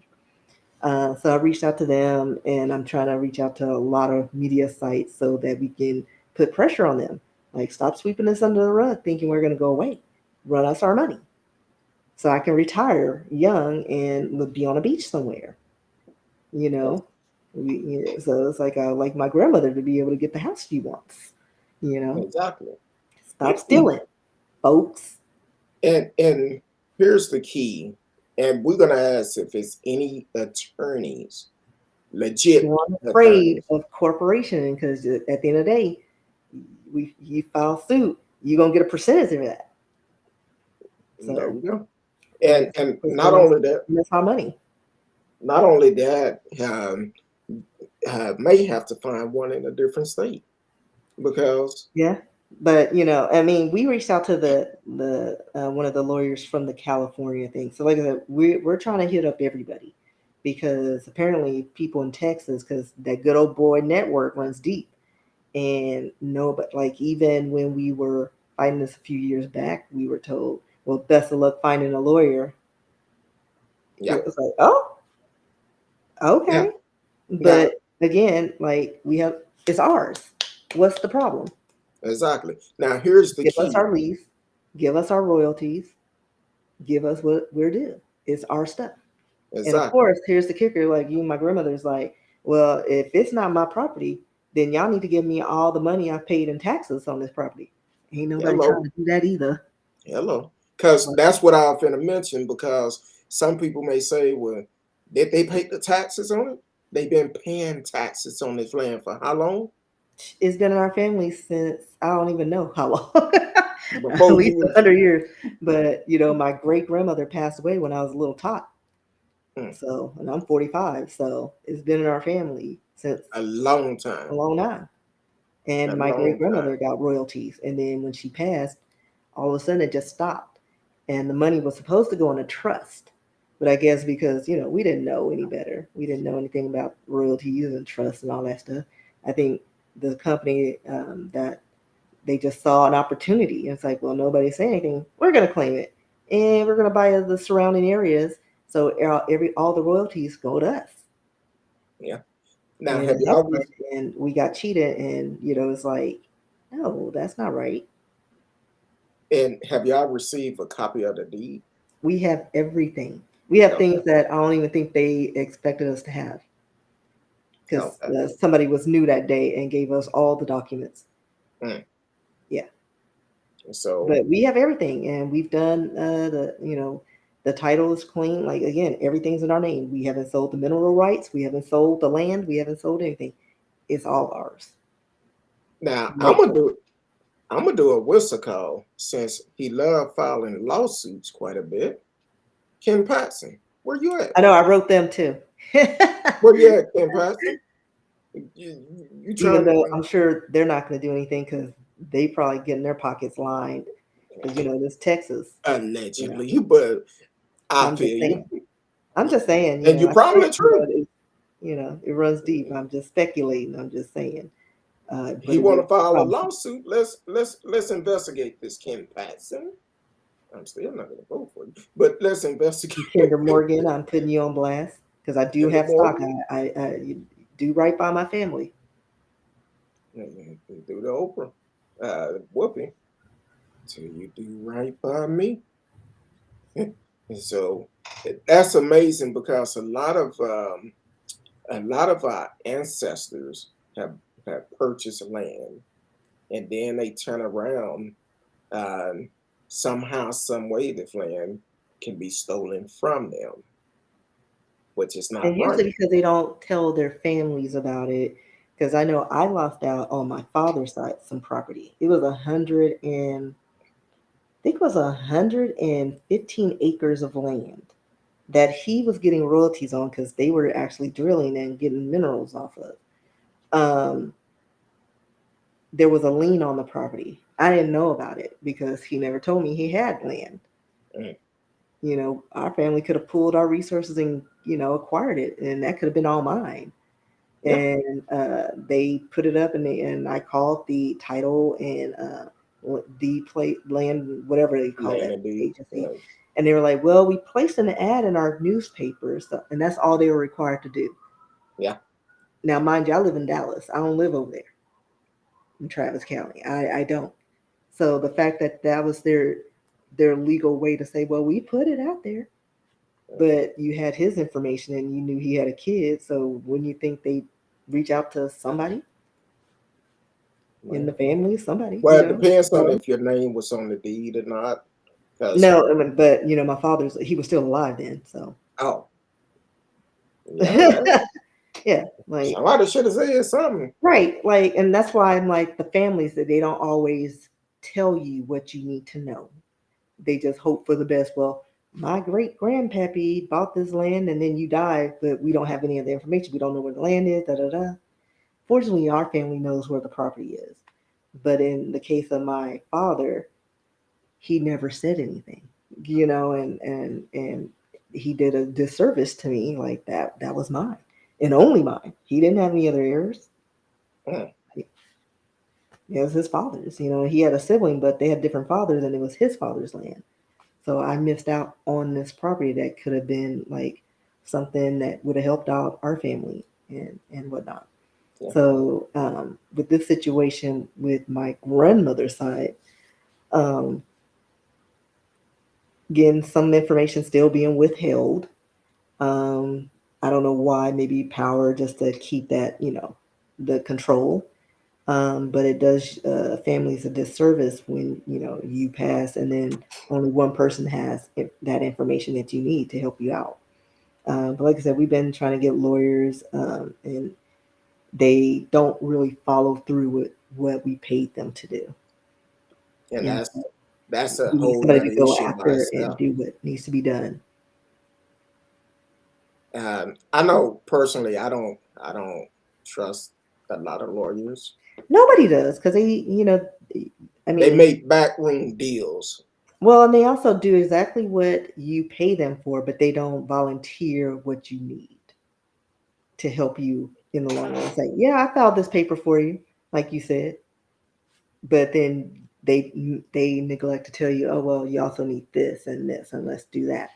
So I reached out to them, and I'm trying to reach out to a lot of media sites so that we can put pressure on them. Like, stop sweeping us under the rug thinking we're going to go away. Run us our money so I can retire young and be on a beach somewhere. You know, so it's like my grandmother to be able to get the house she wants. You know, Exactly. stop stealing, folks. And here's the key. And we're gonna ask if it's any attorneys, legit Well, I'm afraid attorneys. of corporation because at the end of the day, you file suit, you're gonna get a percentage of that. There So we go. like, And it's not gonna only that, miss our money. not only that, may have to find one in a different state because Yeah, but I mean, we reached out to the one of the lawyers from the California thing. So like I said, we're trying to hit up everybody because apparently people in Texas, because that good old boy network runs deep, and no, but like even when we were fighting this a few years back, we were told, "Well, best of luck finding a lawyer." yeah, It was like, "Oh, yeah. okay," Now but again, like it's ours. What's the problem? exactly. Now here's the Give us key. our lease, give us our royalties, give us what we're due. It's our stuff. And of Exactly. course, here's the kicker: like you, my grandmother's like, well, if it's not my property, then y'all need to give me all the money I paid in taxes on this property. Ain't nobody trying Hello, to do that either. hello. Because that's what I was finna mention. Because some people may say, well, did they pay the taxes on it? They've been paying taxes on this land for how long? It's been in our family since I don't even know how long, at Before least you 100 years. But my great grandmother passed away when I was a little tot. mm, So, and I'm 45, so it's been in our family since a long a time, long time. a And my great long grandmother time. got royalties, and then when she passed, all of a sudden it just stopped, and the money was supposed to go in a trust, but I guess because we didn't know any better, we didn't know anything about royalties and trust and all that stuff. I think the company that they just saw an opportunity, and it's like, well, nobody say anything, we're going to claim it, and we're going to buy the surrounding areas, so all the royalties go to us. Yeah. Now, And have it y'all happened, and we got cheated, and it's like, no, that's not right. received a copy of the deed? We have everything. We have Okay. things that I don't even think they expected us to have, because Okay. somebody was new that day and gave us all the documents. Mm. Yeah. So But we have everything, and we've done the title is clean. Like again, everything's in our name. We haven't sold the mineral rights. We haven't sold the land. We haven't sold anything. It's all ours. now No. I'm gonna do a whistle call since he loved filing lawsuits quite a bit. Ken Patson, where you at? I know I wrote them too. Where you at, Ken Patson? You Even trying though to I'm sure they're not going to do anything because they probably getting their pockets lined because this Texas. You know, allegedly, but I I'm just feel you, saying. I'm just saying. and you're I said, probably true. it runs deep. I'm just speculating. I'm just saying. But He it want would to file a promise lawsuit. Let's investigate this, Ken Patson. I'm still not gonna vote for you, but let's investigate. you, Kinder Morgan. I'm putting you on blast because I do Kinder have stock. Morgan, I you do right by my family. do the Oprah, whooping till you do right by me. And so that's amazing because a lot of our ancestors have purchased land and then they turn around, um, somehow, some way, this land can be stolen from them, which is And not usually right. because they don't tell their families about it. Because I know I lost out on my father's side some property. It was 115 acres of land that he was getting royalties on because they were actually drilling and getting minerals off of. There was a lien on the property. I didn't know about it because he never told me he had land. Mm. Our family could have pooled our resources and acquired it, and that could have been all mine. Yeah, And they put it up, and I called the title and the plate land, whatever they call land that and deed. agency, and they were like, "Well, we placed an ad in our newspaper," so, and that's all they were required to do. Yeah, Now, mind you, I live in Dallas. I don't live over there in Travis County. I don't. So the fact that that was their legal way to say, "Well, we put it out there," but you had his information and you knew he had a kid, so wouldn't you think they reach out to somebody in the well, family, somebody, well, it depends on So, if your name was on the deed or not. Because no, I mean, but my father's he was still alive then, so oh yeah, well, yeah, like somebody should have said something. right, like, and that's why I'm like the families that they don't always tell you what you need to know. They just hope for the best. Well, my great grandpappy bought this land and then you died, but we don't have any of the information. We don't know where the land is. Da da da. Fortunately, our family knows where the property is. But in the case of my father, he never said anything, and he did a disservice to me. Like that was mine and only mine. He didn't have any other heirs. Mm. It was his father's. He had a sibling, but they had different fathers, and it was his father's land. So I missed out on this property that could have been like something that would have helped out our family and whatnot. Yeah. So with this situation with my grandmother's side, um, again, some information still being withheld. Um, I don't know why. Maybe power just to keep that, the control. But it does families a disservice when you pass and then only one person has that information that you need to help you out. But like I said, we've been trying to get lawyers, and they don't really follow through with what we paid them to do. And And that's a we need whole somebody nother to go issue by after and itself. do what needs to be done. I know personally, I don't trust a lot of lawyers. Nobody does because I They mean, make backroom deals. well, and they also do exactly what you pay them for, but they don't volunteer what you need to help you in the long run. It's like, yeah, I filed this paper for you, like you said, but then they neglect to tell you, oh well, you also need this, and let's do that.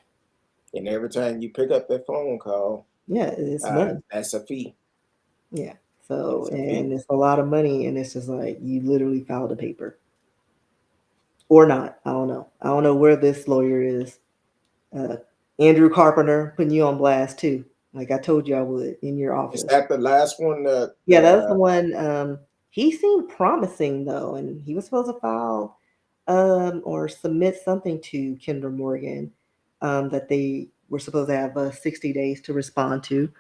And every time you pick up that phone call, Yeah, it's money. that's a fee. Yeah. So, That's a fee. and it's a lot of money, and it's just like you literally filed a paper or not. I don't know. I don't know where this lawyer is. Uh, Andrew Carpenter putting you on blast too. Like I told you I would in your Is office. that the last one Yeah, that's the one. He seemed promising though, and he was supposed to file or submit something to Kinder Morgan that they were supposed to have 60 days to respond to.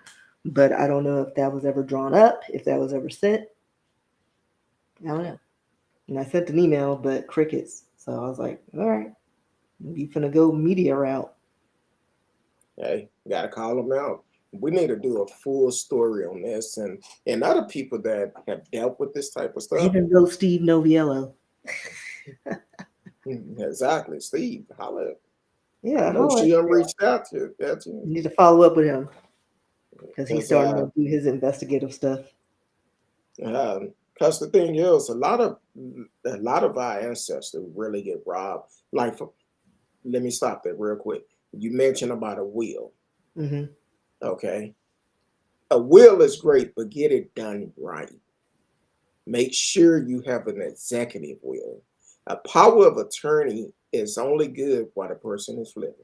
But I don't know if that was ever drawn up, if that was ever sent. I don't know. And I sent an email, but crickets. So I was like, all right, you finna go media route. Hey, gotta call them out. We need to do a full story on this, and other people that have dealt with this type of stuff. Even wrote Steve Noviello. Exactly, Steve. Holla. Yeah, I know she reached out to you. You need to follow up with him because he's starting to do his investigative stuff. Because the thing is, a lot of our ancestors really get robbed. Like, let me stop there real quick. You mentioned about a will. Mm-hmm. Okay, a will is great, but get it done right. Make sure you have an executive will. A power of attorney is only good while the person is living.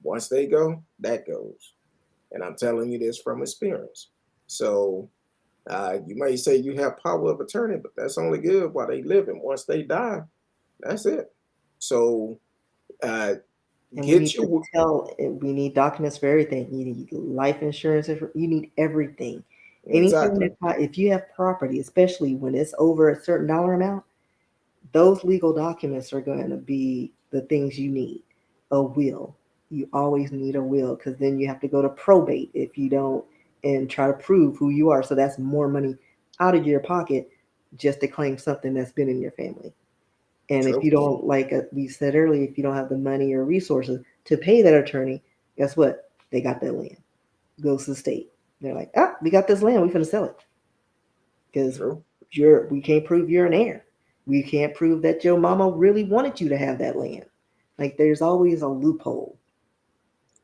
Once they go, that goes. And I'm telling you this from experience. So you may say you have power of attorney, but that's only good while they living. Once they die, that's it. So and get your. we need documents for everything. You need life insurance. You need everything. Exactly. Anything that if you have property, especially when it's over a certain dollar amount, those legal documents are going to be the things you need. A will. You always need a will because then you have to go to probate if you don't and try to prove who you are. So that's more money out of your pocket just to claim something that's been in your family. And True. if you don't, like we said earlier, if you don't have the money or resources to pay that attorney, guess what? They got that land. Goes to the state. They're like, we got this land. We finna sell it because we can't prove you're an heir. We can't prove that your mama really wanted you to have that land. Like there's always a loophole.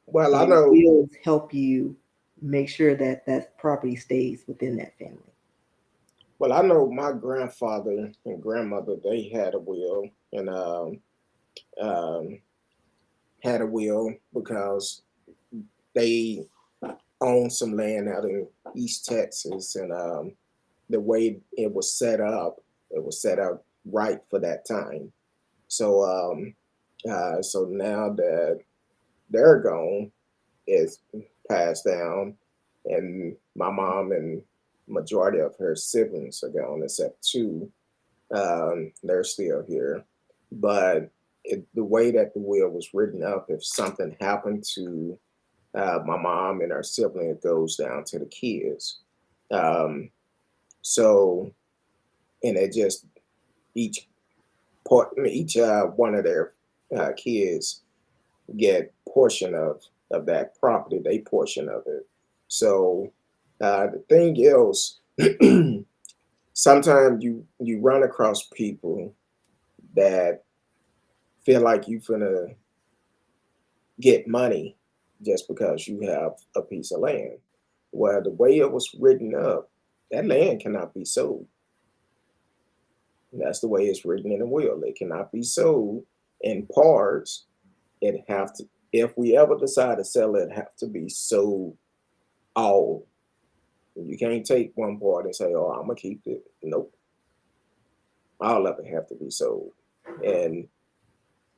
Well, I know wills help you make sure that that property stays within that family. Well, I know my grandfather and grandmother, they had a will, and um, had a will because they owned some land out in East Texas, and the way it was set up right for that time. So, so now that they're gone, it's passed down, and my mom and majority of her siblings are gone, except two. They're still here, but the way that the will was written up, if something happened to my mom and her sibling, it goes down to the kids. Um, so, and it just each each one of their kids get portion of that property, they portion of it. So the thing is, sometimes you run across people that feel like you finna get money just because you have a piece of land. Well, the way it was written up, that land cannot be sold. That's the way it's written in the will. It cannot be sold in parts. It have to, if we ever decide to sell it, have to be sold all. You can't take one part and say, "Oh, I'm gonna keep it." Nope. All of it have to be sold. And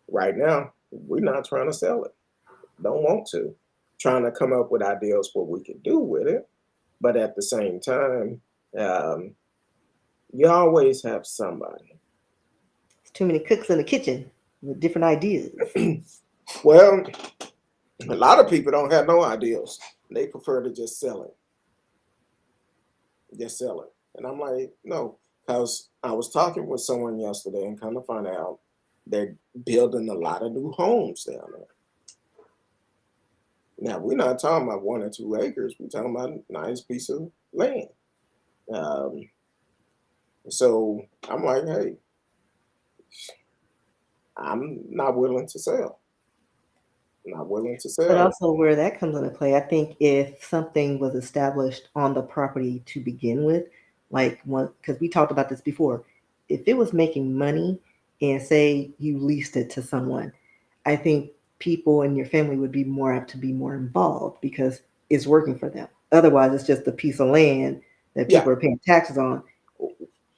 right now, we're not trying to sell it. Don't want to. Trying to come up with ideas what we can do with it. But at the same time, um, you always have somebody. There's too many cooks in the kitchen with different ideas. Well, a lot of people don't have no ideas. They prefer to just sell it. Just sell it. And I'm like, no, because I was talking with someone yesterday and kind of find out they're building a lot of new homes down there. Now, we're not talking about 1 or 2 acres. We're talking about a nice piece of land. Um, so I'm like, hey, I'm not willing to sell. Not willing to sell. But also where that comes into play, I think if something was established on the property to begin with, like one, because we talked about this before, if it was making money and say you leased it to someone, I think people in your family would be more apt to be more involved because it's working for them. Otherwise, it's just a piece of land that people are paying taxes on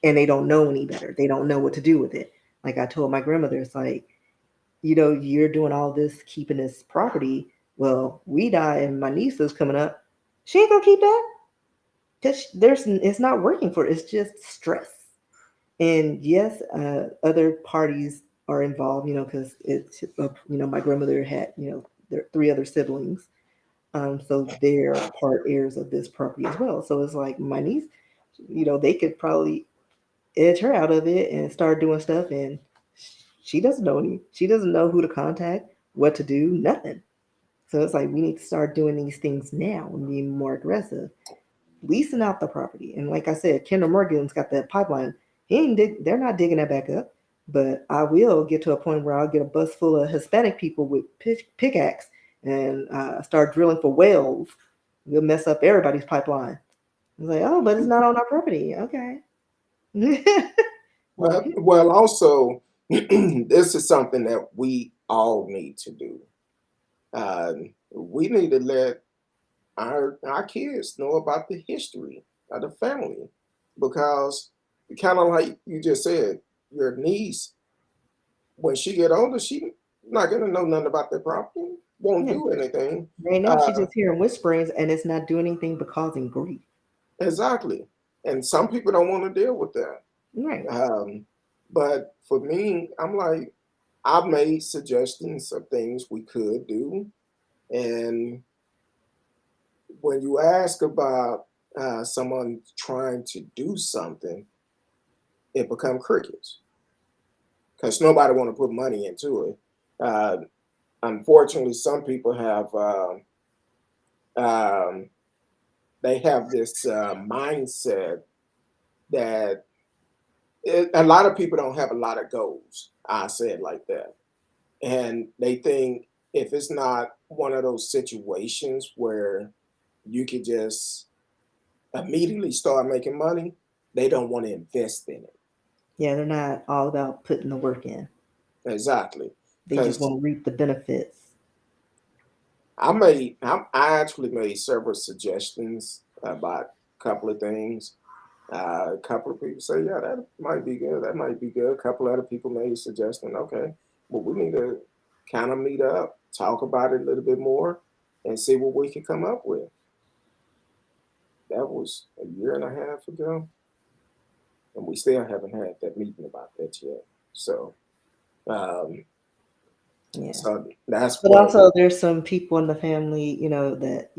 and they don't know any better. They don't know what to do with it. Like I told my grandmother, it's like, you're doing all this, keeping this property. Well, we die and my niece is coming up. She ain't gonna keep that because it's not working for her. It's just stress. And yes, other parties are involved, because it's, my grandmother had, there 3 other siblings. So they're part heirs of this property as well. So it's like my niece, they could probably edge her out of it and start doing stuff. And she doesn't know who to contact, what to do, nothing. So it's like we need to start doing these things now and being more aggressive, leasing out the property. And like I said, Kendall Morgan's got that pipeline. They're not digging that back up. But I will get to a point where I'll get a bus full of Hispanic people with pickaxe and start drilling for wells. We'll mess up everybody's pipeline. It's like, oh, but it's not on our property. Okay. Well, also, this is something that we all need to do. We need to let our kids know about the history of the family, because kind of like you just said, your niece, when she get older, she not gonna know nothing about their property, won't Yeah. do anything. Right now, she's Uh, just hearing whisperings and it's not doing anything but causing grief. exactly, and some people don't want to deal with that. Right. But for me, I'm like, I've made suggestions of things we could do, and when you ask about someone trying to do something, it become crickets because nobody want to put money into it. Uh, Unfortunately, some people have um, they have this mindset that a lot of people don't have a lot of goals. I say it like that, and they think if it's not one of those situations where you could just immediately start making money, they don't want to invest in it. Yeah, they're not all about putting the work in. Exactly. They just Because want to reap the benefits. I actually made several suggestions about a couple of things. A couple of people say, yeah, that might be good. That might be good. A couple other people made a suggestion. Okay, well, we need to kind of meet up, talk about it a little bit more, and see what we can come up with. That was a year and a half ago, and we still haven't had that meeting about that yet. So, um, Yeah. so that's But where also, there's some people in the family, that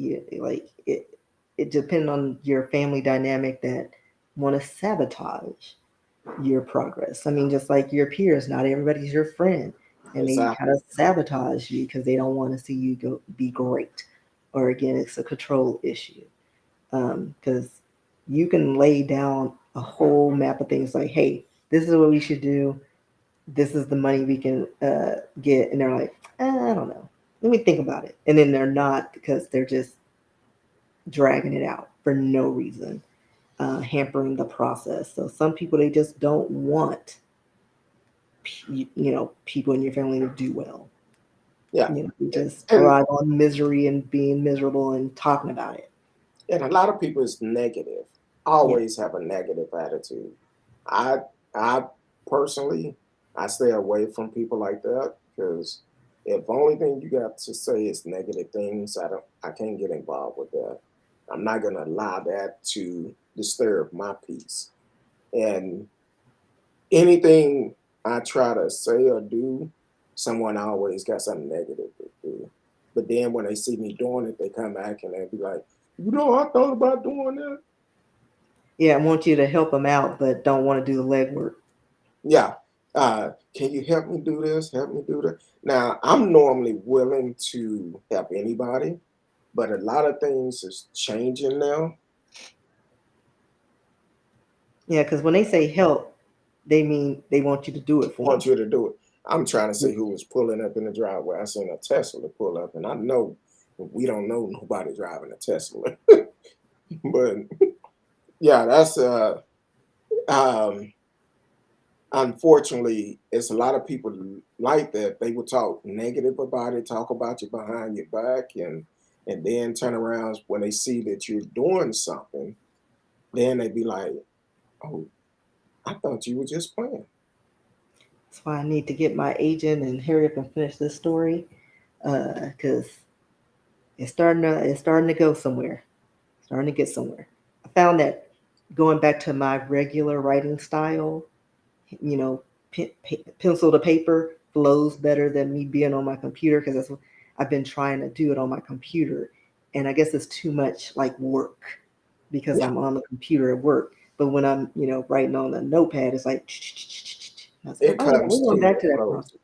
like it. It depends on your family dynamic that want to sabotage your progress. I mean, just like your peers, not everybody's your friend, and they kind exactly. of sabotage you because they don't want to see you go be great. Or again, it's a control issue. Because you can lay down a whole map of things like, hey, this is what we should do. This is the money we can get, and they're like, I don't know. Let me think about it, and then they're not because they're just dragging it out for no reason, hampering the process. So some people they just don't want people in your family to do well. Yeah, You just and thrive on misery and being miserable and talking about it. and a lot of people is negative. Yeah, Always have a negative attitude. I I personally I stay away from people like that because if only thing you got to say is negative things, I can't get involved with that. I'm not gonna allow that to disturb my peace. And anything I try to say or do, someone always got something negative to do. But then when they see me doing it, they come back and they be like, I thought about doing that. yeah. I want you to help them out, but don't want to do the legwork. Yeah. Can you help me do this? Help me do that. Now, I'm normally willing to help anybody, but a lot of things is changing now. Yeah, because when they say help, they mean they want you to do it for Want you to do it. I'm trying to them. see who was pulling up in the driveway. I seen a Tesla pull up, and I know we don't know nobody driving a Tesla. But yeah, that's um unfortunately it's a lot of people like that. They will talk negative about it, talk about you behind your back, and then turn around when they see that you're doing something, then they be like, oh, I thought you were just playing. That's why I need to get my agent and hurry up and finish this story, because it's starting to go somewhere. Starting to get somewhere. I found that going back to my regular writing style, you know, pencil to paper flows better than me being on my computer because that's what I've been trying to do it on my computer, and I guess it's too much like work because Yeah, I'm on the computer at work. But when I'm writing on a notepad, it's like I was like, it oh yeah, comes we're to going back you to that flows. process.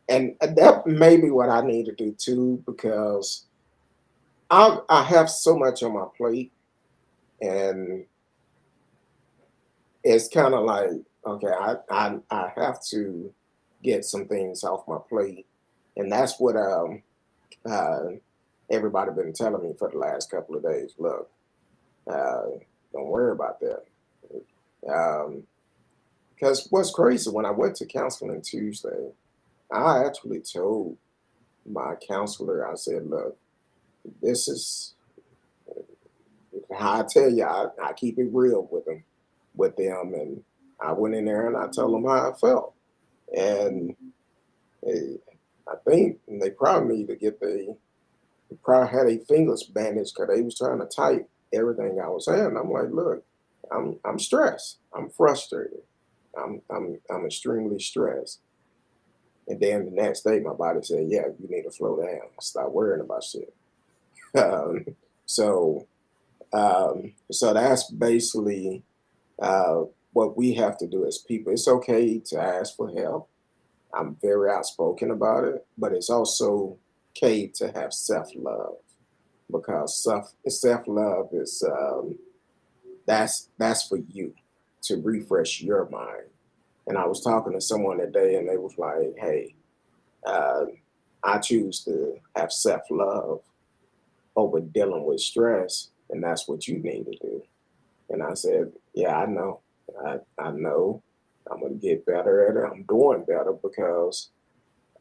And that may be what I need to do too, because I have so much on my plate, and it's kind of like, okay, I have to get some things off my plate, and that's what uh, everybody been telling me for the last couple of days. Look, uh, don't worry about that. Because what's crazy, when I went to counseling Tuesday, I actually told my counselor, I said, look, this is how I tell you, I keep it real with them. And I went in there and I told them how I felt. And eh, I think they probably need to they probably had their fingers bandaged because they was trying to type everything I was saying. I'm like, look, I'm stressed. I'm frustrated. I'm extremely stressed. And then the next day, my body said, "Yeah, you need to slow down. Stop worrying about shit." Um, so, so that's basically what we have to do as people. It's okay to ask for help. I'm very outspoken about it, but it's also okay to have self love, because self love is that's for you to refresh your mind. And I was talking to someone today, and they was like, "Hey, uh, I choose to have self love over dealing with stress, and that's what you need to do." And I said, "Yeah, I know. I know. I'm gonna get better at it. I'm doing better because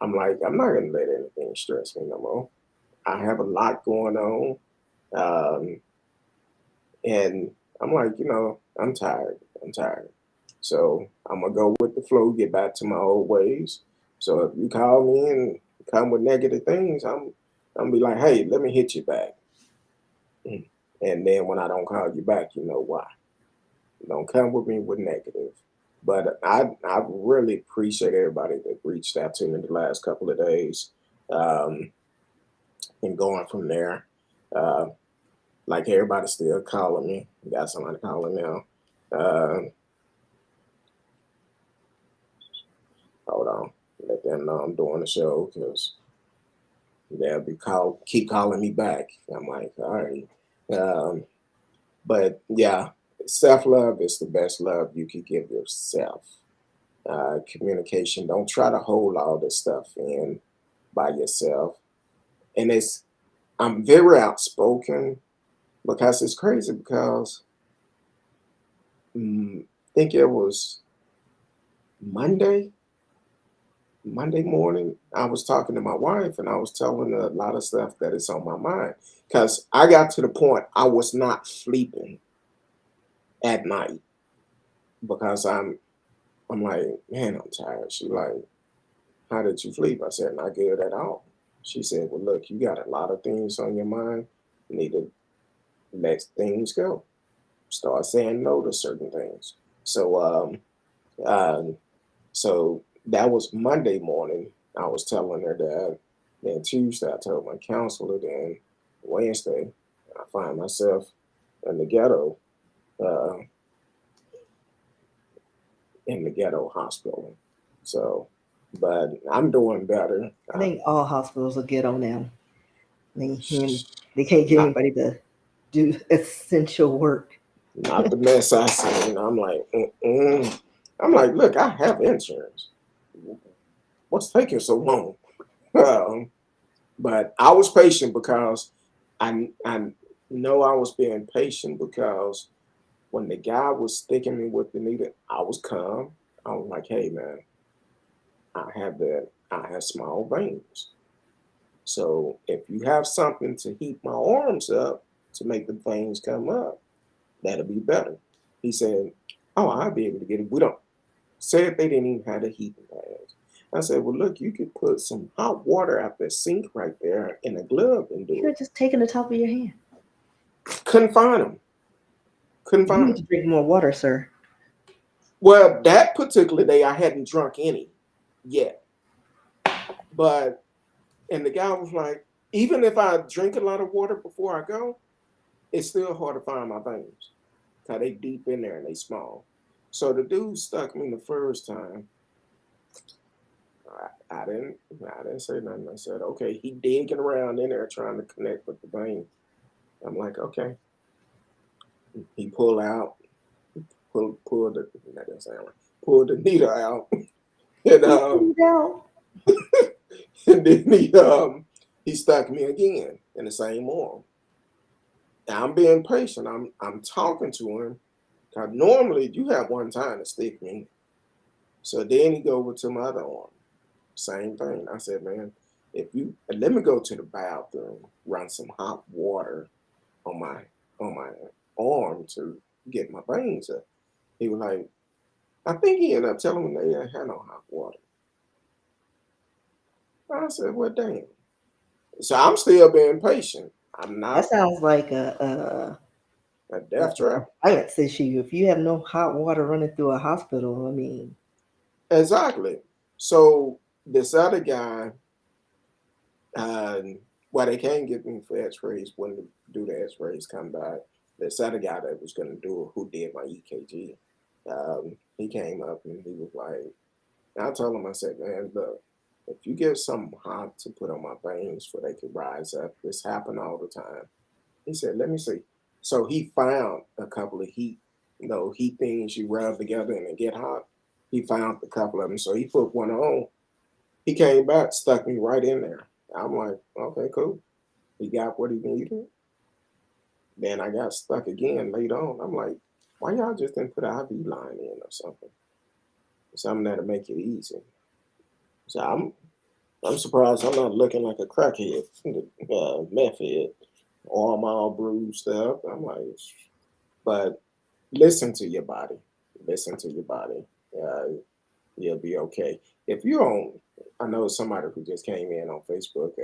I'm like, I'm not gonna let anything stress me no more. I have a lot going on, um, and I'm like, I'm tired. I'm tired. So I'm gonna go with the flow, get back to my old ways. So if you call me and come with negative things, I'm be like, hey, let me hit you back. And then when I don't call you back, you know why. Don't come with me with negative. But I really appreciate everybody that reached out to me the last couple of days, um, and going from there. Uh, like everybody's still calling me. Got somebody calling now. Uh, Hold on, let them know I'm doing the show because they'll keep calling me back. I'm like, all right. Um, but yeah, self love is the best love you can give yourself. Communication. Don't try to hold all this stuff in by yourself. And I'm very outspoken because it's crazy because I think it was Monday, Monday morning, I was talking to my wife and I was telling her a lot of stuff that is on my mind. Because I got to the point I was not sleeping at night because I'm like, man, I'm tired. She like, how did you sleep? I said, not good at all. She said, well, look, you got a lot of things on your mind. You need to let things go. Start saying no to certain things. So um, so that was Monday morning. I was telling her that. Then Tuesday, I told my counselor. Then Wednesday, I find myself in the ghetto, uh, in the ghetto hospital. So, but I'm doing better. I think all hospitals will get on now. They can't get Not, anybody to do essential work. not the mess I seen. I'm like, mm-mm. I'm like, look, I have insurance. What's taking so long? Um, but I was patient because I know I was being patient because when the guy was sticking me with the needle, I was calm. I was like, hey man, I have small veins. So if you have something to heat my arms up to make the veins come up, that'll be better. He said, oh, I'll be able to get it. We don't. Said they didn't even have the heating pads. I said, well, look, you could put some hot water out the sink right there in a glove and You do could it. have just taken the top of your hand. Couldn't find them. Couldn't You find need them. to drink more water, sir. Well, that particular day, I hadn't drunk any yet. But, and the guy was like, even if I drink a lot of water before I go, it's still hard to find my veins. Cause they deep in there and they small. So the dude stuck me the first time. I didn't say nothing. I said, okay, he digging around in there trying to connect with the vein. I'm like, okay. He pull the that doesn't sound right. Pulled the needle out. And He put it out. and then he stuck me again in the same arm. Now I'm being patient. I'm talking to him. Cause normally you have one time to stick me. So then he go over to my other arm. Same thing. I said, man, if you let me go to the bathroom, run some hot water on my arm to get my veins up. He was like, I think he ended up telling me they didn't have no hot water. I said, well, damn. So I'm still being patient. I'm That not sounds like a a death trap. violence issue. If you have no hot water running through a hospital, I mean, Exactly. So this other guy, well, they can't get me for X-rays when to do the X-rays come back. This other guy that was going to do it, who did my EKG, he came up and he was like, I told him, I said, man, look, if you get something hot to put on my veins for they could rise up, this happen all the time. He said, let me see. So he found a couple of heat things you rub together and they get hot. He found a couple of them. So he put one on. He came back, stuck me right in there. I'm like, okay, cool. He got what he needed. Then I got stuck again later on. I'm like, why y'all just didn't put an IV line in or something? Something that'll make it easy. So I'm surprised I'm not looking like a crackhead, meth head, arm all bruised up. I'm like, but listen to your body. Listen to your body. Uh, you'll be okay. If you don't, I know somebody who just came in on Facebook.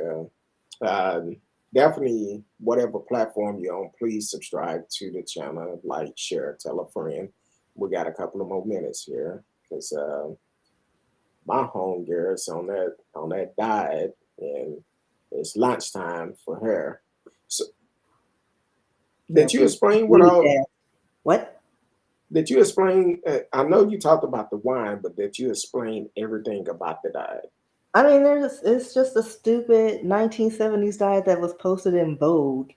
Definitely, whatever platform you're on, please subscribe to the channel, like, share, tell a friend. We got a couple of more minutes here because my home girl's on that diet, and it's lunchtime for her. So, yeah, did you we explain what agree with all? that. What? Did you explain? I know you talked about the wine, but did you explain everything about the diet? I mean, it's just a stupid 1970s diet that was posted in Vogue.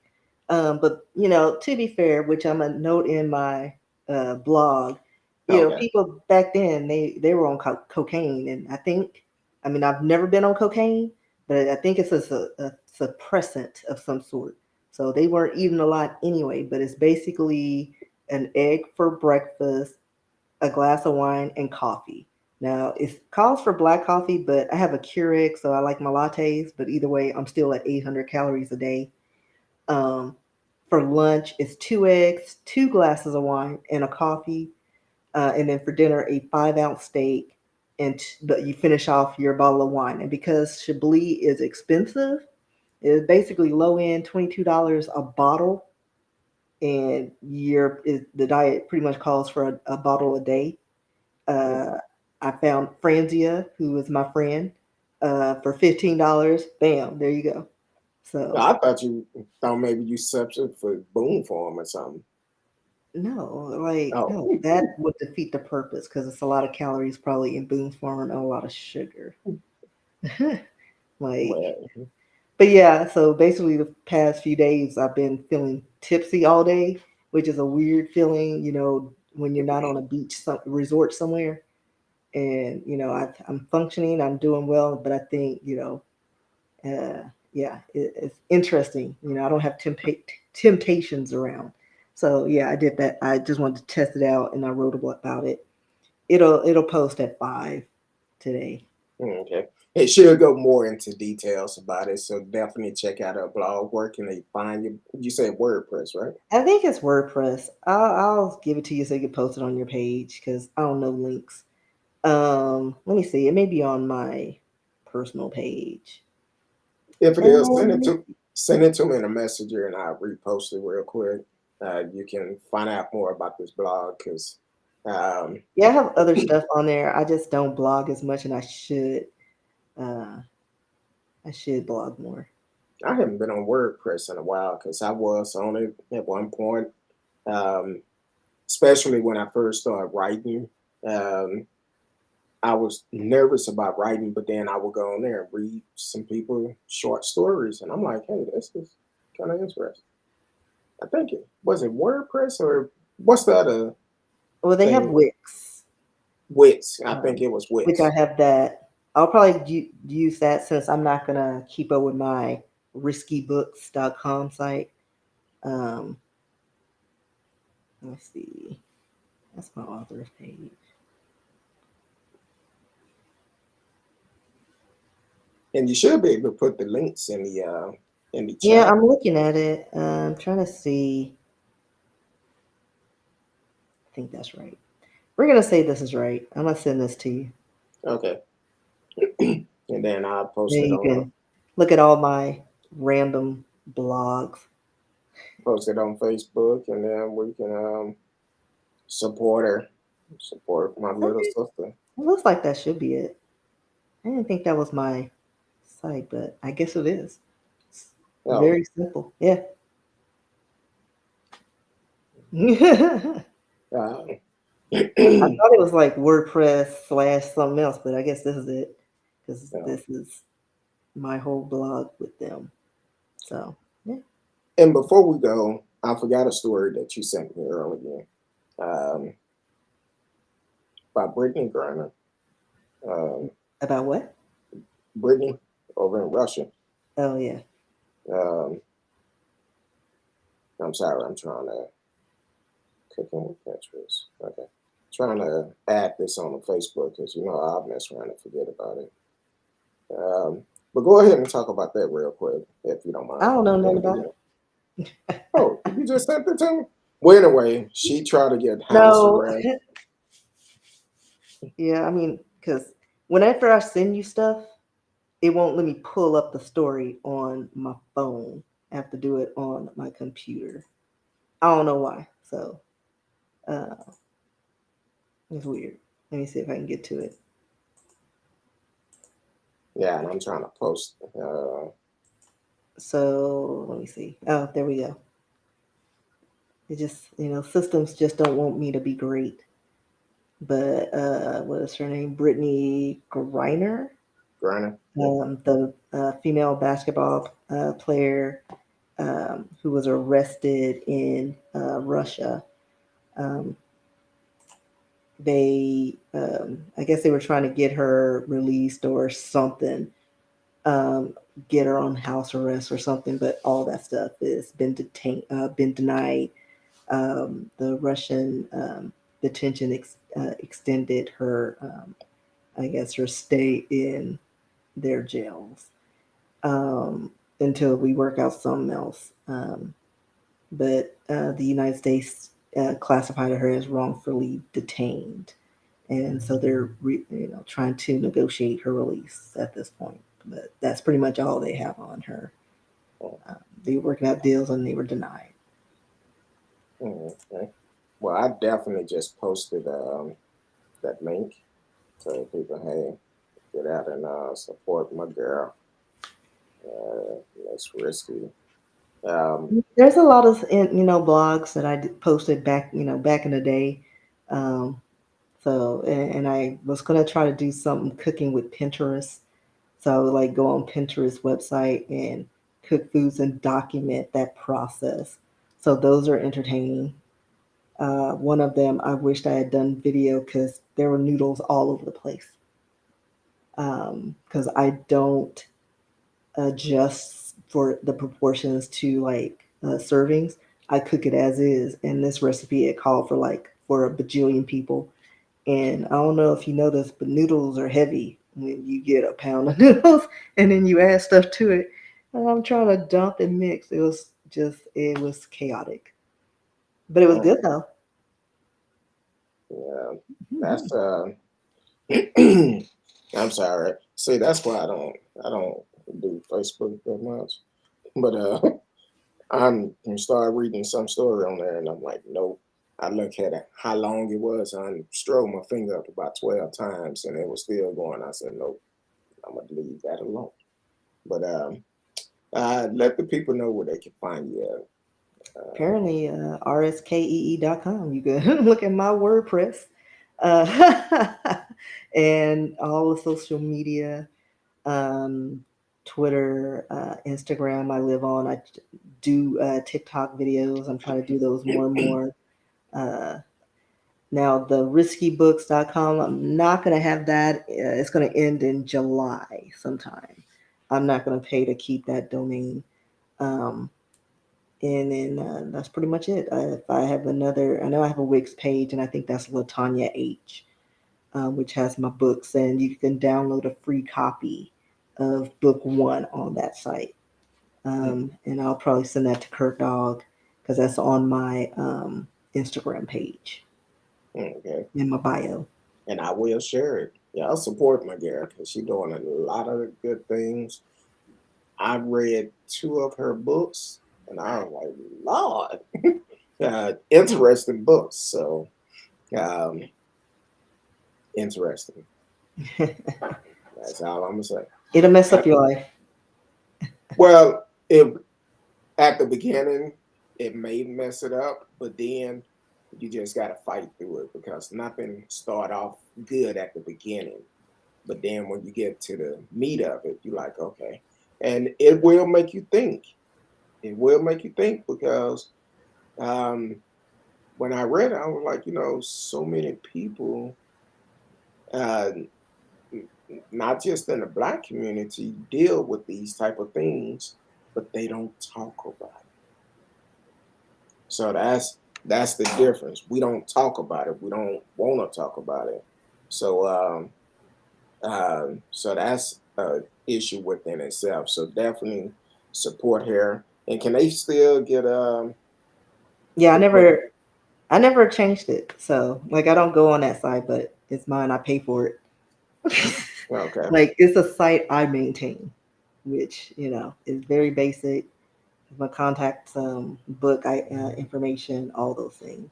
But to be fair, which I'm a note in my blog, Okay. people back then they were on cocaine, and I mean, I've never been on cocaine, but I think it's a suppressant of some sort. So they weren't eating a lot anyway. But it's basically an egg for breakfast, a glass of wine, and coffee. Now, it calls for black coffee, but I have a Keurig, so I like my lattes. But either way, I'm still at 800 calories a day. Um, for lunch, it's two eggs, two glasses of wine, and a coffee. And then for dinner, a 5-ounce steak, and but you finish off your bottle of wine. And because Chablis is expensive, it's basically low end, $22 a bottle, and the diet pretty much calls for a bottle a day. Mm. Uh, I found Franzia, who is my friend, for $15. Bam, there you go. So I thought you thought maybe you substitute for Boom Farm or something. no, like Oh, no, that would defeat the purpose because it's a lot of calories probably in Boone's Farm and a lot of sugar. Like, well, but yeah, so basically the past few days I've been feeling tipsy all day, which is a weird feeling, when you're not on a beach resort somewhere. And I'm functioning, I'm doing well, but I think yeah, it's interesting. I don't have temptations around. So yeah, I did that. I just wanted to test it out, and I wrote about it. It'll post at 5 today. okay. It should go more into details about it, so definitely check out our blog. Where can they find you? You said WordPress, right? I think it's WordPress. I'll give it to you so you can post it on your page because I don't know links. Let me see. It may be on my personal page. If it is, Let me send it to me in a messenger, and I'll repost it real quick. You can find out more about this blog because um, Yeah, I have other stuff on there. I just don't blog as much, and I should. Uh, I should blog more. I haven't been on WordPress in a while because I was on it at one point, um, especially when I first started writing. Um, I was nervous about writing, but then I would go on there and read some people short stories, and I'm like, hey, this is kind of interesting. I think it was it WordPress or what's the other Well, they have thing? Wix, Wix. I think um, it was which I Wix. have that. I'll probably use that since I'm not gonna keep up with my RsKeeBooks.com site. Um, let's see. That's my author's page. And you should be able to put the links in the Yeah, chat. I'm looking at it. I'm trying to see. I think that's right. We're gonna say this is right. I'm gonna send this to you. Okay. And then I'll post Then it you on can look at all my random blogs. Facebook, and then we can support her, support my little Okay. sister. It looks like that should be it. I didn't think that was my site, but I guess it is. It's Oh, very simple. Yeah. I uh, thought it was like WordPress slash something else, but I guess this is it because yeah. this is my whole blog with them. So, yeah. And before we go, I forgot a story that you sent me earlier um, by Brittany Griner. Um, About what? Brittany over in Russia. Oh, yeah. Um, I'm sorry, I'm trying to cooking with Pinterest. Okay. Trying to add this on the Facebook because you know I'll mess around and forget about it. But go ahead and talk about that real quick if you don't I mind. don't know nothing That'll about be it. it. Oh, you just sent it to me? Well, anyway, she tried to get house No. arrest. Yeah, I mean, because whenever I send you stuff, it won't let me pull up the story on my phone. I have to do it on my computer. I don't know why. So uh, it's weird. Let me see if I can get to it. Yeah, and I'm trying to post. So let me see. Oh, there we go. It just, systems just don't want me to be great. But what is her name? Brittany Griner, Griner. Yeah. the female basketball player who was arrested in Russia. Um, I guess they were trying to get her released or something, um, get her on house arrest or something, but all that stuff has been denied. The Russian detention extended her, I guess, her stay in their jails until we work out something else. But the United States classified her as wrongfully detained, and so they're trying to negotiate her release at this point. But that's pretty much all they have on her. They were working out deals and they were denied. Okay. Well, I definitely just posted that link so people, hey, get out and support my girl. That's risky. Um, There's a lot of blogs that posted back back in the day. Um, so and I was gonna try to do something cooking with Pinterest. So I would like go on Pinterest website and cook foods and document that process. So those are entertaining. One of them I wished I had done video because there were noodles all over the place. Because I don't adjust for the proportions to like servings. I cook it as is, and this recipe it called for like for a bajillion people. And I don't know if you know this, but noodles are heavy when you get a pound of noodles and then you add stuff to it. And I'm trying to dump and mix. It was chaotic, but it was good mm, though. yeah, that's Mhm. I'm sorry. See, that's why I don't do Facebook that much. But I'm start reading some story on there, and I'm like, nope. I look at it, how long it was. I strode my finger up about 12 times, and it was still going. I said, nope, I'm gonna leave that alone. But let the people know where they can find you at. Apparently, RsKee.com. You can look at my WordPress uh, and all the social media, um, Twitter, Instagram. I live on. I do TikTok videos. I'm trying to do those more and more. Uh, Now, the RsKeeBooks.com, I'm not going to have that. It's going to end in July sometime. I'm not going to pay to keep that domain. Um, and then that's pretty much it. If I have another, I know I have a Wix page, and I think that's Latanya H, which has my books, and you can download a free copy of book one on that site. And I'll probably send that to Curtdog because that's on my Instagram page Okay. in my bio. And I will share it. Yeah, I'll support my girl because she's doing a lot of good things. I read two of her books, and I was like, Lord, interesting books. So, um, interesting. That's all I'm gonna say. It'll mess up your life. Well, it at the beginning it may mess it up, but then you just gotta fight through it because nothing start off good at the beginning. But then when you get to the meat of it, you're like, okay. And it will make you think. It will make you think because um, when I read it, I was like, so many people, uh, not just in the Black community, deal with these type of things, but they don't talk about it. So that's the difference. We don't talk about it. We don't want to talk about it. So so that's an issue within itself. So definitely support her. And can they still get Yeah, I the book? never changed it. So like I don't go on that site, but it's mine. I pay for it. Okay, Like it's a site I maintain, which is very basic. My contact book information, all those things.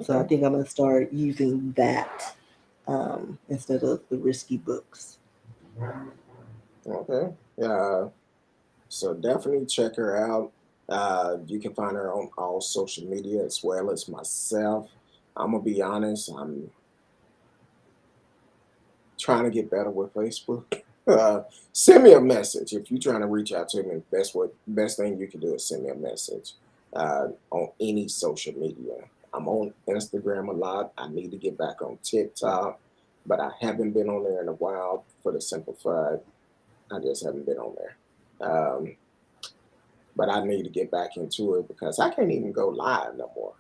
So I okay, think I'm gonna start using that instead of the risky books. okay. So definitely check her out. You can find her on all social media as well as myself. I'm gonna be honest. I'm trying to get better with Facebook. Send me a message if you're trying to reach out to me. Best thing you can do is send me a message on any social media. I'm on Instagram a lot. I need to get back on TikTok, but I haven't been on there in a while for the simple fact I just haven't been on there. But I need to get back into it because I can't even go live no more.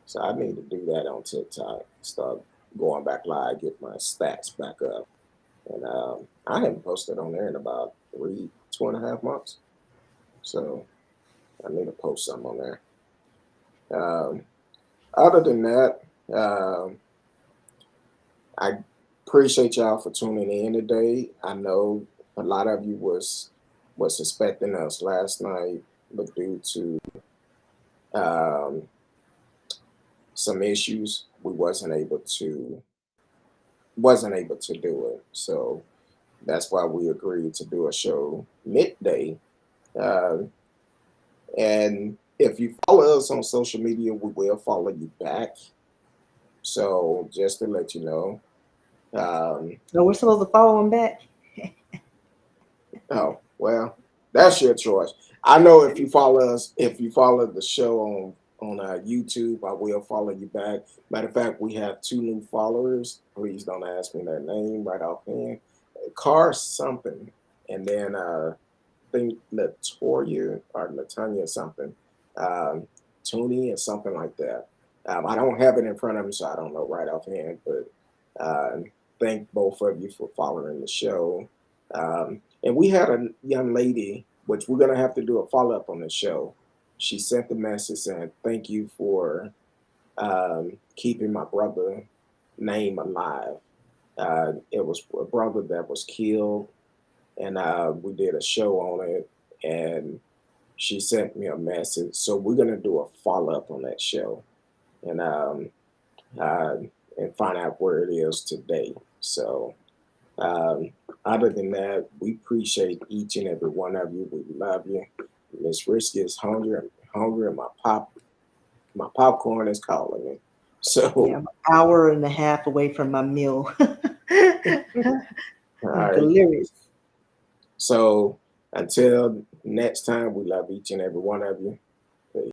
So I need to do that on TikTok. Start going back live, get my stats back up. And I haven't posted on there in about 2.5 months. So I need to post some on there. Um, Other than that, I appreciate y'all for tuning in today. I know a lot of you was expecting us last night, but due to um, some issues, we wasn't able to do it. So that's why we agreed to do a show midday. Uh, and if you follow us on social media, we will follow you back. So just to let you know. So we're supposed to follow them back. Oh well, that's your choice. I know if you follow the show on YouTube, I will follow you back. Matter of fact, we have two new followers. Please don't ask me their name right offhand. Car something, and then think Latoya or Latanya something, um, Tony or something like that. I don't have it in front of me, so I don't know right offhand. But thank both of you for following the show. And we had a young lady, which we're gonna have to do a follow up on the show. She sent the message saying, "Thank you for keeping my brother name alive." It was a brother that was killed, and we did a show on it, and she sent me a message. So we're gonna do a follow up on that show, and uh, and find out where it is today. So um, other than that, we appreciate each and every one of you. We love you. Miss Risky is hungry, and my popcorn is calling me. Yeah, So I'm an hour and a half away from my meal. all right. Delirious. So until next time, we love each and every one of you.